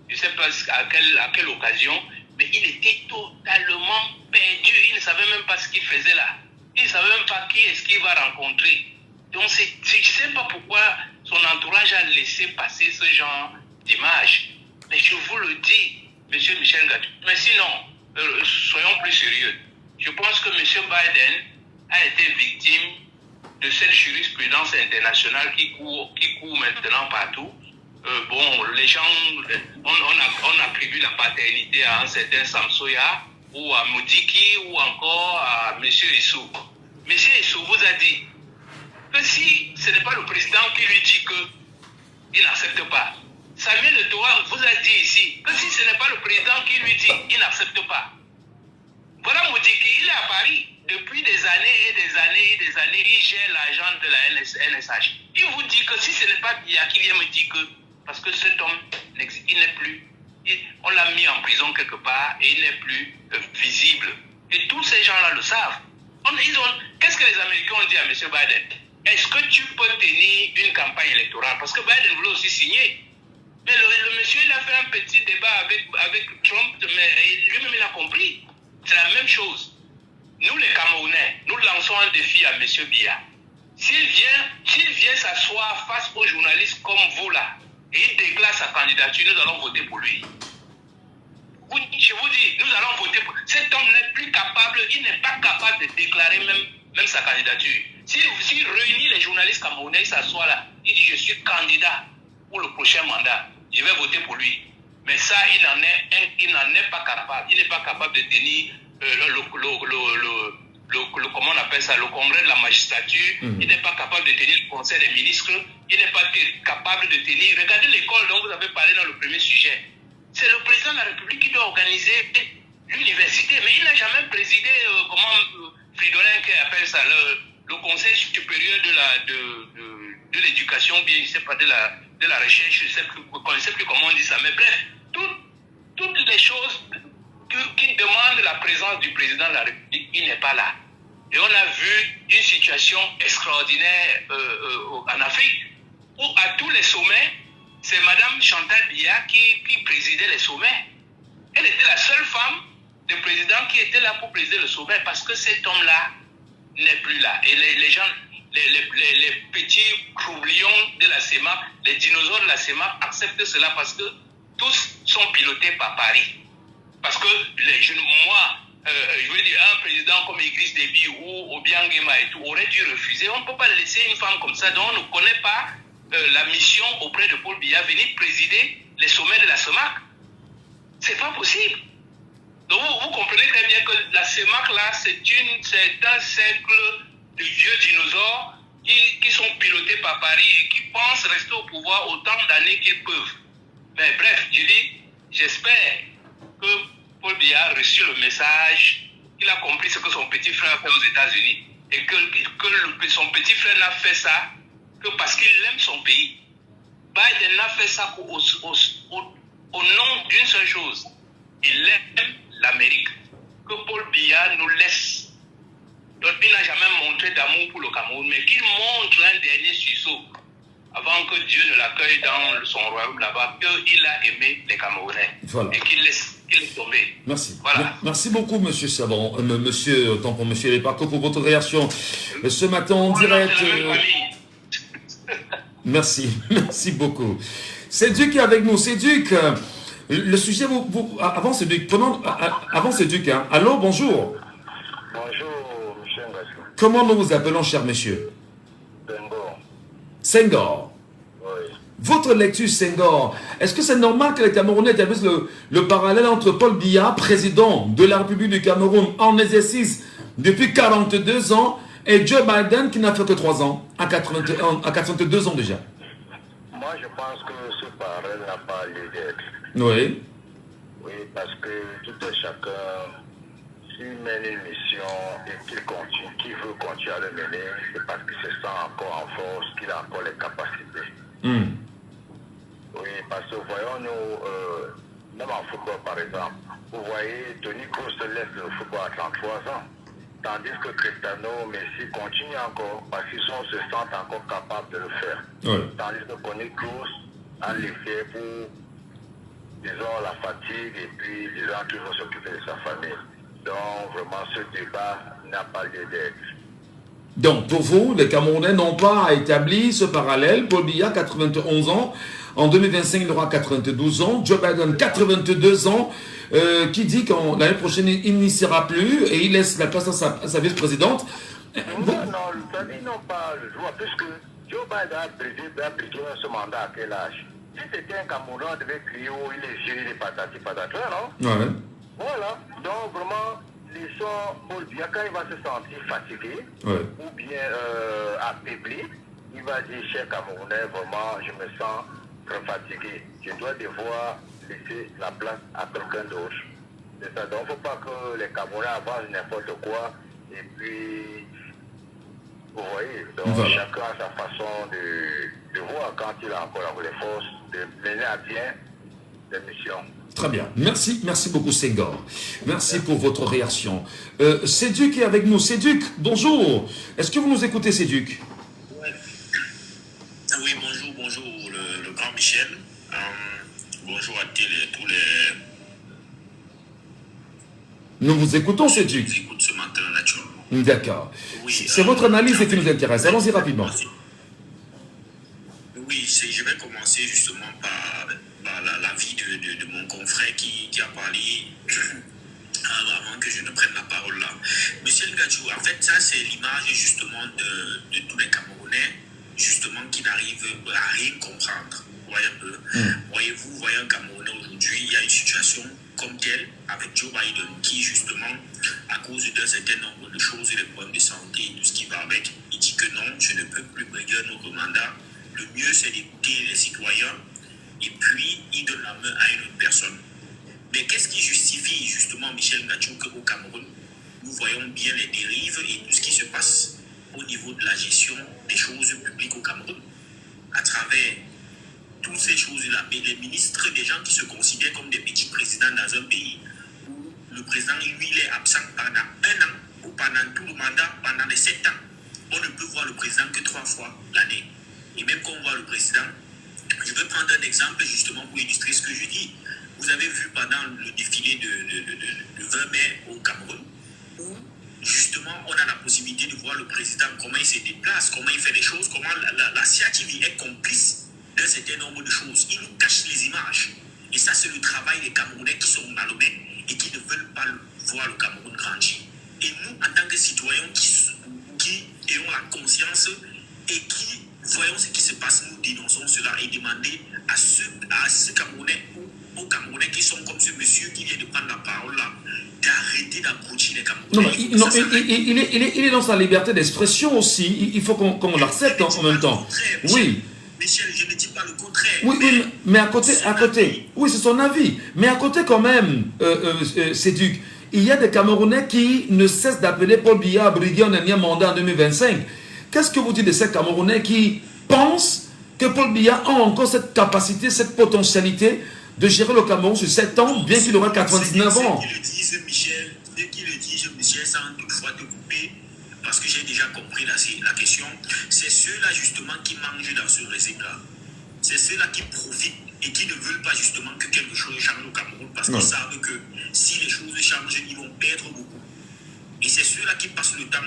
ne sais pas à quelle occasion, mais il était totalement perdu. Il ne savait même pas ce qu'il faisait là. Il ne savait même pas qui est-ce qu'il va rencontrer. Donc, je ne sais pas pourquoi son entourage a laissé passer ce genre d'image. Mais je vous le dis, M. Michel Gadjou. Mais sinon, soyons plus sérieux. Je pense que M. Biden a été victime de cette jurisprudence internationale qui court maintenant partout. Les gens, on attribue la paternité à un certain Samsoya ou à Moudiki ou encore à M. Issou. M. Issou vous a dit que si ce n'est pas le président qui lui dit qu'il n'accepte pas, Samuel Eto'o vous a dit ici que si ce n'est pas le président qui lui dit qu'il n'accepte pas. Voilà Moudiki, il est à Paris. Depuis des années et des années et des années, il gère l'argent de la NSH. Il vous dit que si ce n'est pas Biya qui vient me dire que, parce que cet homme, il n'est plus, on l'a mis en prison quelque part et il n'est plus visible. Et tous ces gens-là le savent. Qu'est-ce que les Américains ont dit à M. Biden? Est-ce que tu peux tenir une campagne électorale? Parce que Biden voulait aussi signer. Mais le monsieur, il a fait un petit débat avec Trump, mais lui-même, il a compris. C'est la même chose. Nous, les Camerounais, nous lançons un défi à M. Biya. S'il vient s'asseoir face aux journalistes comme vous là, et il déclare sa candidature, nous allons voter pour lui. Je vous dis, nous allons voter pour lui. Cet homme n'est plus capable, il n'est pas capable de déclarer même sa candidature. S'il réunit les journalistes camerounais, il s'assoit là, il dit je suis candidat pour le prochain mandat, je vais voter pour lui. Mais ça, il n'en est pas capable. Il n'est pas capable de tenir comment on appelle ça, le congrès de la magistrature. Il n'est pas capable de tenir le conseil des ministres. Il n'est pas capable de tenir. Regardez l'école dont vous avez parlé dans le premier sujet. C'est le président de la République qui doit organiser l'université. Mais il n'a jamais présidé, comment Fridolin qui appelle ça, le conseil supérieur de l'éducation, bien, je ne sais pas, de la recherche, je ne sais plus comment on dit ça. Mais bref, toutes les choses que qui demande la présence du président de la République, il n'est pas là. Et on a vu une situation extraordinaire en Afrique, où à tous les sommets, c'est Mme Chantal Biya qui présidait les sommets. Elle était la seule femme de président qui était là pour présider le sommet, parce que cet homme-là n'est plus là. Et les gens, les petits croublions de la CEMAC, les dinosaures de la CEMAC acceptent cela parce que tous sont pilotés par Paris. Parce que moi, je veux dire, un président comme Idriss Déby ou Obiang Nguema et tout aurait dû refuser. On ne peut pas laisser une femme comme ça, dont on ne connaît pas la mission auprès de Paul Biya, venir présider les sommets de la CEMAC. C'est pas possible. Donc vous comprenez très bien que la CEMAC là, c'est un cercle de vieux dinosaures qui sont pilotés par Paris et qui pensent rester au pouvoir autant d'années qu'ils peuvent. Mais bref, je dis, j'espère que Paul Biya a reçu le message, qu'il a compris ce que son petit frère a fait aux États-Unis. Et que son petit frère n'a fait ça que parce qu'il aime son pays. Biden n'a fait ça au nom d'une seule chose. Il aime l'Amérique. Que Paul Biya nous laisse. Donc il n'a jamais montré d'amour pour le Cameroun, mais qu'il montre un dernier sursaut avant que Dieu ne l'accueille dans son royaume là-bas, qu'il a aimé les Camerounais. Voilà. Et qu'il laisse tomber. Merci. Voilà. Merci beaucoup, monsieur Savon, autant pour monsieur Leparco, pour votre réaction ce matin en direct. Merci beaucoup. C'est Duc qui est avec nous. C'est Duc. Le sujet, avant c'est Duc. Avant c'est Duc. Hein. Allô, bonjour. Bonjour, monsieur Ngassou. Comment nous vous appelons, cher monsieur? Senghor. Oui. Votre lecture, Senghor, est-ce que c'est normal que les Camerounais établissent le parallèle entre Paul Biya, président de la République du Cameroun en exercice depuis 42 ans, et Joe Biden qui n'a fait que 3 ans, à 82 ans déjà? Moi, je pense que ce parallèle n'a pas lieu d'être. Oui. Oui, parce que tout un chacun, s'il mène une mission et qu'il veut continuer à le mener, c'est parce qu'il se sent encore en force, qu'il a encore les capacités. Oui, parce que voyons-nous, même en football par exemple, vous voyez, Toni Kroos laisse le football à 33 ans. Tandis que Cristiano, Messi continue encore parce qu'ils se sentent encore capables de le faire. Oui. Tandis que Toni Kroos a l'effet pour, disons, la fatigue et puis disons qu'il faut s'occuper de sa famille. Donc vraiment ce débat n'a pas lieu d'être. Donc pour vous, les Camerounais n'ont pas établi ce parallèle. Paul Biya, 91 ans. En 2025, il aura 92 ans. Joe Biden, 82 ans. Qui dit qu'en l'année prochaine, il n'y sera plus et il laisse la place à sa vice-présidente. Non, ils n'ont pas le droit, puisque Joe Biden a pris ce mandat à quel âge? Si c'était un Camerounais, on devait crier où il est géré des patati patata, non? Ouais. Voilà. Donc vraiment, les gens, Paul Biya, quand il va se sentir fatigué, ouais, ou bien affaibli, il va dire, cher Camerounais, vraiment, je me sens très fatigué. Je dois devoir laisser la place à quelqu'un d'autre. C'est ça. Donc, il ne faut pas que les Camerounais avancent n'importe quoi. Et puis, vous voyez, donc voilà, chacun a sa façon de voir quand il a encore les forces, de mener à bien les missions. Très bien. Merci beaucoup, Senghor. Merci pour votre réaction. Céduc est avec nous. Céduc, bonjour. Est-ce que vous nous écoutez, Céduc? Oui, bonjour, le grand Michel. Bonjour à tous les... Nous vous écoutons, Céduc. Je vous écoute ce matin, naturellement. D'accord. Oui, c'est votre analyse qui nous intéresse. Allons-y rapidement. Oui, je vais commencer justement par l'avis de mon confrère qui a parlé avant que je ne prenne la parole là. Monsieur Ngassou, en fait, ça c'est l'image justement de tous les Camerounais, justement qui n'arrivent à rien comprendre. Voyez un peu. Voyez-vous, voyez un Camerounais aujourd'hui, il y a une situation comme telle avec Joe Biden qui justement, à cause d'un certain nombre de choses, les problèmes de santé et tout ce qui va avec, il dit que non, je ne peux plus briguer un autre mandat. Le mieux c'est d'écouter les citoyens et puis il donne la main à une autre personne. Mais qu'est-ce qui justifie justement, Michel Ngassou, qu'au Cameroun, nous voyons bien les dérives et tout ce qui se passe au niveau de la gestion des choses publiques au Cameroun, à travers toutes ces choses-là, mais les ministres, des gens qui se considèrent comme des petits présidents dans un pays où le le président, lui, il est absent pendant 1 an ou pendant tout le mandat, pendant les 7 ans. On ne peut voir le président que 3 fois l'année. Et même quand on voit le président, je vais prendre un exemple justement pour illustrer ce que je dis. Vous avez vu pendant le défilé de 20 mai au Cameroun, où justement on a la possibilité de voir le président, comment il se déplace, comment il fait les choses, comment la CATV est complice d'un certain nombre de choses. Il nous cache les images. Et ça, c'est le travail des Camerounais qui sont malhonnêtes et qui ne veulent pas voir le Cameroun grandir. Et nous, en tant que citoyens qui ayons la conscience et qui voyons ce qui se passe, nous dénonçons cela et demander à ce Camerounais ou aux Camerounais qui sont comme ce monsieur qui vient de prendre la parole là, d'arrêter d'approcher les Camerounais. Non, il est dans sa liberté d'expression aussi. Il faut qu'on l'accepte en même temps. Oui. Michel, je ne dis pas le contraire. Oui, mais à côté, oui, c'est son avis. Mais à côté quand même, Céduc, il y a des Camerounais qui ne cessent d'appeler Paul Biya à briguer un dernier mandat en 2025. Qu'est-ce que vous dites de ces Camerounais qui pensent que Paul Biya a encore cette capacité, cette potentialité de gérer le Cameroun sur 7 ans, bien qu'il aura 99 ans? Ceux qui le disent, Michel, sans toutefois te couper, parce que j'ai déjà compris la question, c'est ceux-là justement qui mangent dans ce régime-là. C'est ceux-là qui profitent et qui ne veulent pas justement que quelque chose change au Cameroun, parce qu'ils savent que si les choses changent, ils vont perdre beaucoup. Et c'est ceux-là qui passent le temps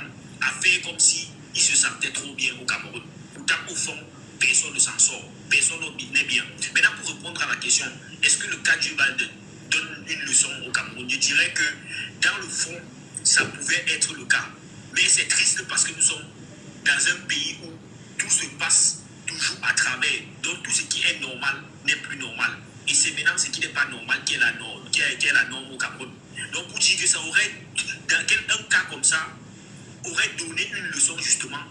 à faire comme si ils se sentaient trop bien au Cameroun. Pourtant, au fond, personne ne s'en sort, personne n'est bien. Maintenant, pour répondre à la question, est-ce que le cas du Balde donne une leçon au Cameroun? Je dirais que dans le fond, ça pouvait être le cas. Mais c'est triste parce que nous sommes dans un pays où tout se passe toujours à travers. Donc tout ce qui est normal n'est plus normal. Et c'est maintenant ce qui n'est pas normal qui est la norme, qui est la norme au Cameroun. Donc pour dire que ça aurait, dans un cas comme ça, aurait donné une leçon justement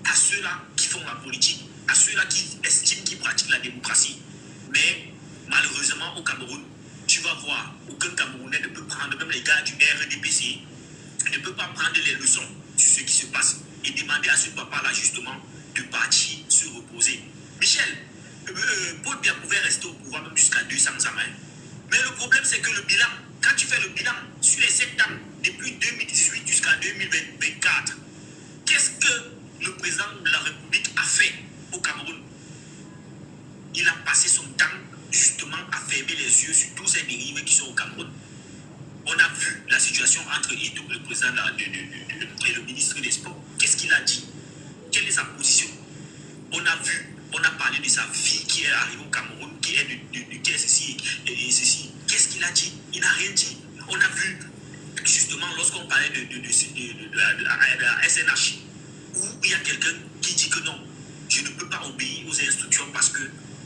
à ceux-là qui font la politique, à ceux-là qui estiment qu'ils pratiquent la démocratie. Mais malheureusement au Cameroun, tu vas voir, aucun Camerounais ne peut prendre, même les gars du RDPC, ne peut pas prendre les leçons sur ce qui se passe et demander à ce papa-là justement de partir se reposer. Michel, Paul Biya pouvait rester au pouvoir même jusqu'à 200 ans. Mais le problème c'est que le bilan, quand tu fais le bilan sur les 7 ans, depuis 2018 jusqu'à 2024, qu'est-ce que le président de la République a fait au Cameroun? Il a passé son temps justement à fermer les yeux sur tous ces dérives qui sont au Cameroun. On a vu la situation entre Ito, le président et le ministre des Sports. Qu'est-ce qu'il a dit? Quelle est sa position? On a parlé de sa fille qui est arrivée au Cameroun, qui est ceci et ceci. Qu'est-ce qu'il a dit? Il n'a rien dit. On a vu, justement, lorsqu'on parlait de la SNH, où il y a quelqu'un qui dit que non, je ne peux pas obéir aux instructions parce que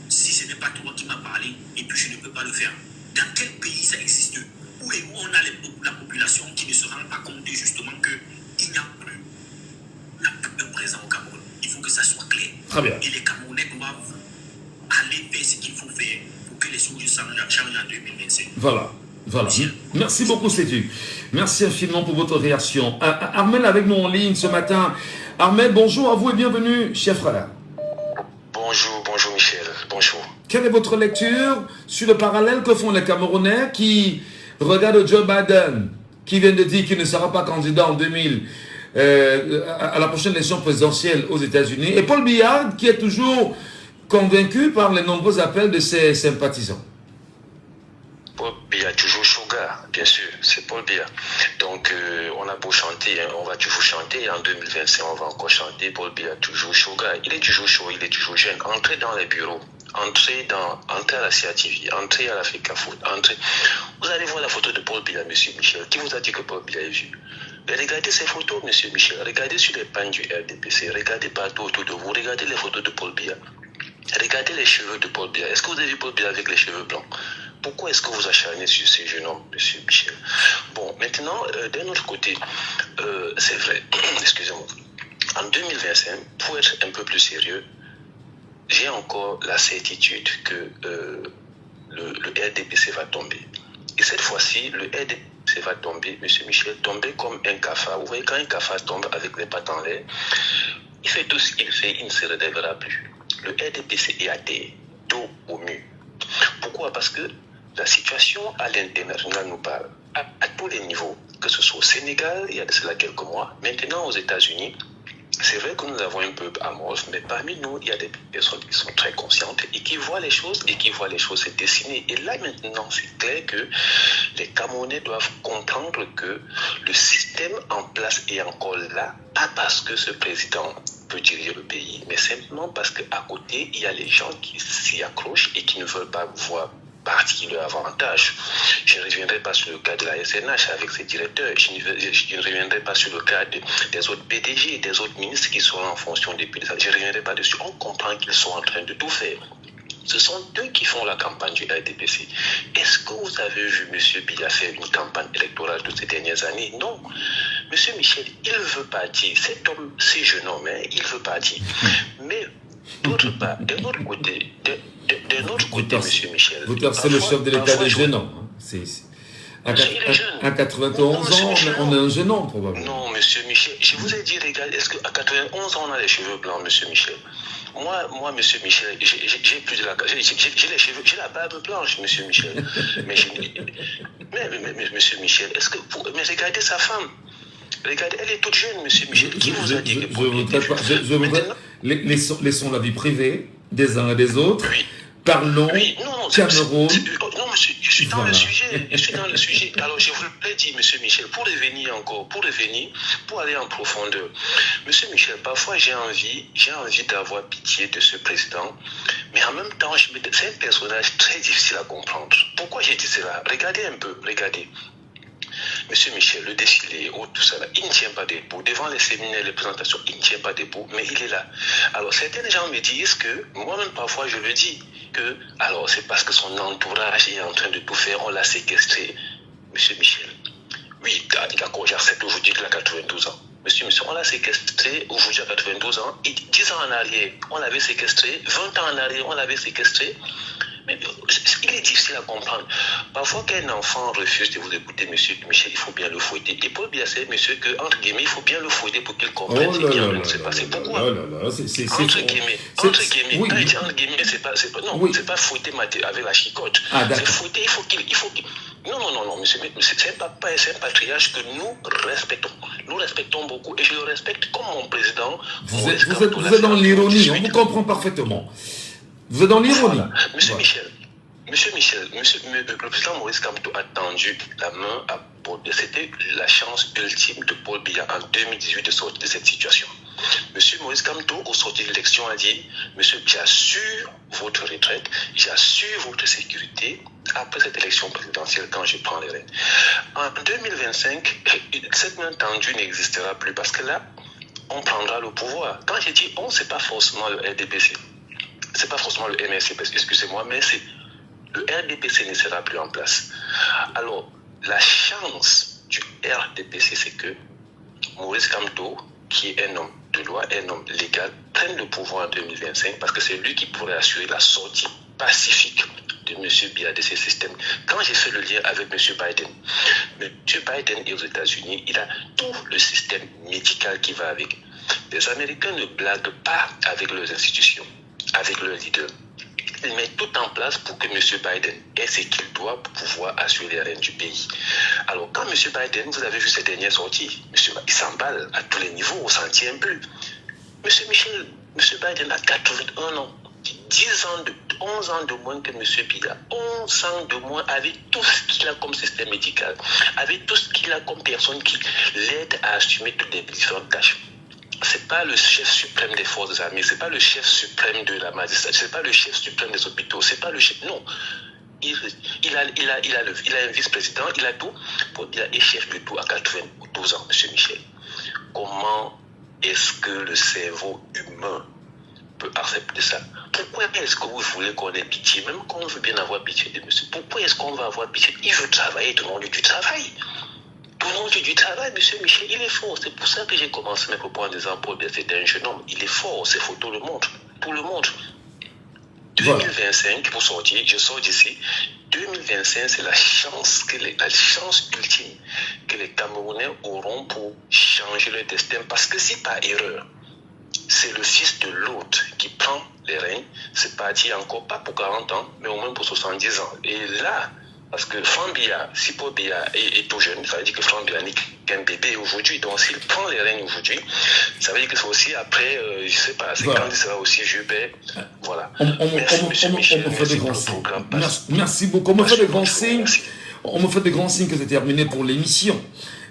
si ce n'est pas toi qui m'as parlé, et puis je ne peux pas le faire. Dans quel pays ça existe? Où on a la population qui ne se rend pas compte justement qu'il n'y a plus de présent au Cameroun. Il faut que ça soit clair. Très bien. Et les Camerounais doivent aller faire ce qu'il faut faire pour que les choses changent en 2025. Voilà. Merci beaucoup, Céduc. Merci infiniment pour votre réaction. Armel avec nous en ligne ce matin. Armel, bonjour à vous et bienvenue, cher frère. Bonjour Michel, bonjour. Quelle est votre lecture sur le parallèle que font les Camerounais qui regardent Joe Biden, qui vient de dire qu'il ne sera pas candidat en 2000 à la prochaine élection présidentielle aux États-Unis, et Paul Biya qui est toujours convaincu par les nombreux appels de ses sympathisants? Paul Biya, toujours chaud gars, bien sûr, c'est Paul Biya. Donc, on a beau chanter, hein, on va toujours chanter, en 2025, on va encore chanter, Paul Biya, toujours chaud gars. Il est toujours chaud, il est toujours jeune. Entrez dans les bureaux, entrez à la CATV, entrez à l'Africa Foot, entrez. Vous allez voir la photo de Paul Biya, monsieur Michel. Qui vous a dit que Paul Biya est vieux? Mais regardez ces photos, monsieur Michel. Regardez sur les pannes du RDPC, regardez partout autour de vous, regardez les photos de Paul Biya. Regardez les cheveux de Paul Biya. Est-ce que vous avez vu Paul Biya avec les cheveux blancs? Pourquoi est-ce que vous acharnez sur ces jeunes hommes, monsieur Michel? Bon, maintenant, d'un autre côté, c'est vrai, excusez-moi, en 2025, pour être un peu plus sérieux, j'ai encore la certitude que le RDPC va tomber. Et cette fois-ci, le RDPC va tomber, monsieur Michel, tomber comme un cafard. Vous voyez, quand un cafard tombe avec les pattes en l'air, il fait tout ce qu'il fait, il ne se relèvera plus. Le RDPC est à terre, dos au mur. Pourquoi? Parce que la situation à l'international nous parle. à tous les niveaux, que ce soit au Sénégal, il y a de cela quelques mois, maintenant aux États-Unis. C'est vrai que nous avons un peuple amorphe, mais parmi nous, il y a des personnes qui sont très conscientes et qui voient les choses se dessiner. Et là, maintenant, c'est clair que les Camerounais doivent comprendre que le système en place est encore là, pas parce que ce président peut diriger le pays, mais simplement parce qu'à côté, il y a les gens qui s'y accrochent et qui ne veulent pas voir partie leur avantage. Je ne reviendrai pas sur le cas de la SNH avec ses directeurs, je ne reviendrai pas sur le cas des autres PDG, des autres ministres qui sont en fonction depuis des années. Je ne reviendrai pas dessus. On comprend qu'ils sont en train de tout faire. Ce sont eux qui font la campagne du RDPC. Est-ce que vous avez vu M. Biya faire une campagne électorale toutes ces dernières années? Non. M. Michel, il veut partir. Cet homme, ce jeune homme, il veut partir. Mais d'autre part, d'un autre côté, M. Michel... C'est le chef de l'État des gênants. À 91 ans, on est un gênant, probablement. Non, M. Michel, je vous ai dit, regardez, est-ce qu'à 91 ans, on a les cheveux blancs, M. Michel? Moi, M. Michel, j'ai plus de la... J'ai les cheveux, j'ai la barbe blanche, M. Michel. mais M. Michel, est-ce que... Mais regardez sa femme. Regardez, elle est toute jeune, M. Michel. Qui vous a dit que... Laissons la vie privée des uns et des autres. Oui. Parlons Cameroun. Non, monsieur, je suis dans le sujet. Alors, je vous l'ai dit, monsieur Michel, pour aller en profondeur. Monsieur Michel, parfois j'ai envie d'avoir pitié de ce président, mais en même temps, c'est un personnage très difficile à comprendre. Pourquoi j'ai dit cela? Regardez un peu, regardez. Monsieur Michel, le défilé, tout ça là, il ne tient pas debout. Devant les séminaires, les présentations, il ne tient pas debout, mais il est là. Alors, certains gens me disent que, moi-même parfois je le dis, que, alors c'est parce que son entourage est en train de tout faire, on l'a séquestré. Monsieur Michel, oui, d'accord, j'accepte aujourd'hui qu'il a 92 ans. Monsieur Michel, on l'a séquestré aujourd'hui à 92 ans, et 10 ans en arrière, on l'avait séquestré, 20 ans en arrière, on l'avait séquestré. Mais il est difficile à comprendre. Parfois, qu'un enfant refuse de vous écouter, monsieur Michel, il faut bien le fouetter. Et Paul Biya, c'est monsieur que, entre guillemets, il faut bien le fouetter pour qu'il comprenne ce qui est en train de se passer. Pourquoi? Entre guillemets, c'est pas fouetter avec la chicotte. C'est fouetter, il faut qu'il... Non, monsieur, c'est un patriarche que nous respectons. Nous respectons beaucoup et je le respecte comme mon président. Vous êtes dans l'ironie, on vous comprend parfaitement. Vous êtes dans l'ironie. Voilà. Monsieur Michel, le président Maurice Kamto a tendu la main à Paul Biya. C'était la chance ultime de Paul Biya en 2018 de sortir de cette situation. Monsieur Maurice Kamto, au sortir de l'élection, a dit: monsieur, j'assure votre retraite, j'assure votre sécurité après cette élection présidentielle quand je prends les rênes. En 2025, cette main tendue n'existera plus parce que là, on prendra le pouvoir. Quand j'ai dit on, c'est pas forcément le RDPC. C'est pas forcément le MRC, excusez-moi, mais le RDPC ne sera plus en place. Alors, la chance du RDPC, c'est que Maurice Kamto, qui est un homme de loi, un homme légal, prenne le pouvoir en 2025 parce que c'est lui qui pourrait assurer la sortie pacifique de M. Biya de ces systèmes. Quand j'ai fait le lien avec M. Biden, M. Biden est aux États-Unis, il a tout le système médical qui va avec. Les Américains ne blaguent pas avec leurs institutions, avec leurs leaders. Ils mettent tout en place pour que M. Biden ait ce qu'il doit pour pouvoir assurer les rênes du pays. Alors, quand M. Biden, vous avez vu ses dernières sorties, il s'emballe à tous les niveaux, on s'en tient plus. M. Biden a 81 ans, 11 ans de moins que M. Biya, 11 ans de moins avec tout ce qu'il a comme système médical, avec tout ce qu'il a comme personne qui l'aide à assumer toutes les différentes tâches. C'est pas le chef suprême des forces armées, c'est pas le chef suprême de la magistrature, c'est pas le chef suprême des hôpitaux, c'est pas le chef, non. Il a un vice-président, il a tout. Paul Biya est chef de tout à 92 ans, M. Michel. Comment est-ce que le cerveau humain peut accepter ça? Pourquoi est-ce que vous voulez qu'on ait pitié, même quand on veut bien avoir pitié de monsieur? Pourquoi est-ce qu'on va avoir pitié? Il veut travailler, donnons-lui du travail. Donnons-lui du travail, monsieur Michel, il est fort. C'est pour ça que j'ai commencé mes propos en disant Paul Biya, c'était un jeune homme. Il est fort, ces photos le montrent. Tout le montre. 2025, pour sortir, je sors d'ici. 2025, c'est la chance ultime que les Camerounais auront pour changer leur destin. Parce que si par erreur, c'est le fils de l'autre qui prend les rênes, c'est parti encore pas pour 40 ans, mais au moins pour 70 ans. Et là, Parce que Franck Biya, si Paul Biya est tout jeune, ça veut dire que Franck Biya n'est qu'un bébé aujourd'hui. Donc s'il prend les rênes aujourd'hui, ça veut dire que c'est aussi après, je ne sais pas, c'est quand il sera aussi vieux père. Voilà. Merci beaucoup. On me fait des grands signes. On me fait des grands signes que c'est terminé pour l'émission.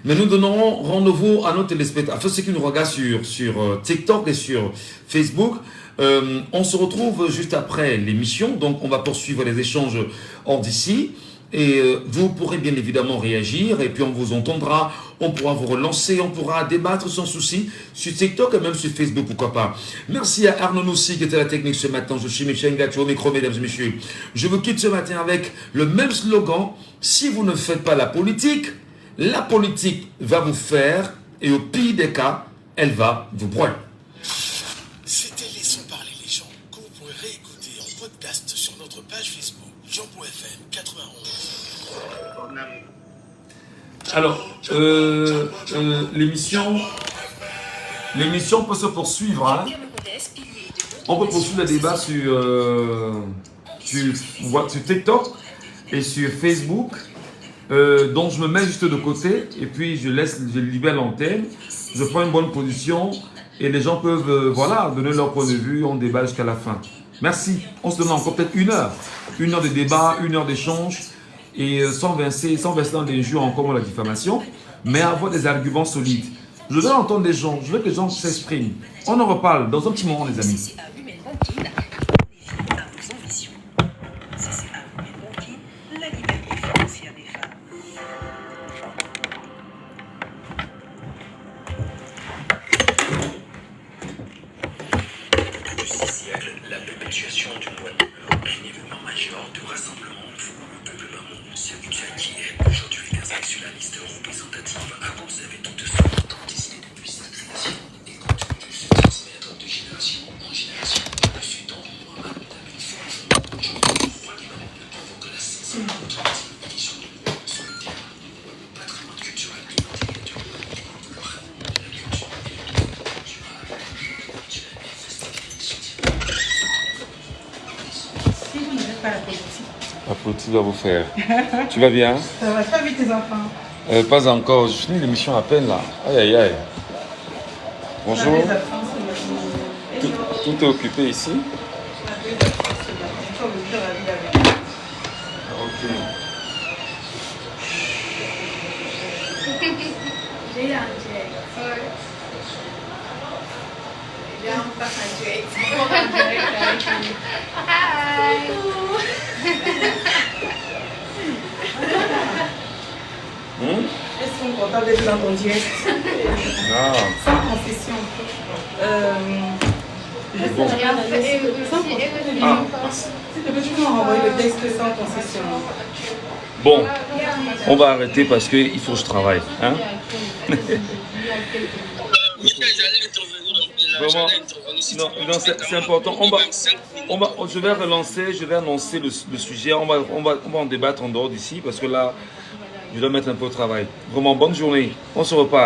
Mais nous donnons rendez-vous à nos téléspectateurs, à ceux qui nous regardent sur TikTok et sur Facebook. On se retrouve juste après l'émission. Donc on va poursuivre les échanges hors d'ici. Et vous pourrez bien évidemment réagir et puis on vous entendra, on pourra vous relancer, on pourra débattre sans souci sur TikTok et même sur Facebook, pourquoi pas. Merci à Arnaud Noussi qui était à la technique ce matin. Je suis Michel Ngacho au micro, mesdames et messieurs. Je vous quitte ce matin avec le même slogan. Si vous ne faites pas la politique va vous faire et au pire des cas, elle va vous broyer. C'était Laissons parler les gens que vous pourrez réécouter en podcast sur notre page Facebook Jean.FM 91. Alors, l'émission peut se poursuivre. Hein. On peut poursuivre le débat sur TikTok et sur Facebook. Donc je me mets juste de côté et puis je libère l'antenne. Je prends une bonne position et les gens peuvent donner leur point de vue. On débat jusqu'à la fin. Merci. On se donne encore peut-être une heure de débat, une heure d'échange. Et sans verser dans des injures encore la diffamation, mais avoir des arguments solides. Je veux entendre des gens, je veux que les gens s'expriment. On en reparle dans un petit moment, les amis. Va vous faire. Tu vas bien? Ça va très vite tes enfants? Pas encore, je finis l'émission à peine là. Aïe aïe aïe. Bonjour. Tout est occupé ici? Ok. J'ai eu un direct. Là, on passe un direct. On passe un direct avec lui. Hi. Est-ce qu'on est content d'être dans ton direct? Non. Sans concession. Bon. Sans concession. Tu peux toujours envoyer le texte sans concession. Bon, on va arrêter parce qu'il faut que je travaille. Hein? Vraiment, non, c'est important. Je vais annoncer le sujet. On va en débattre en dehors d'ici parce que là, je dois mettre un peu au travail. Vraiment, bonne journée. On se reparle.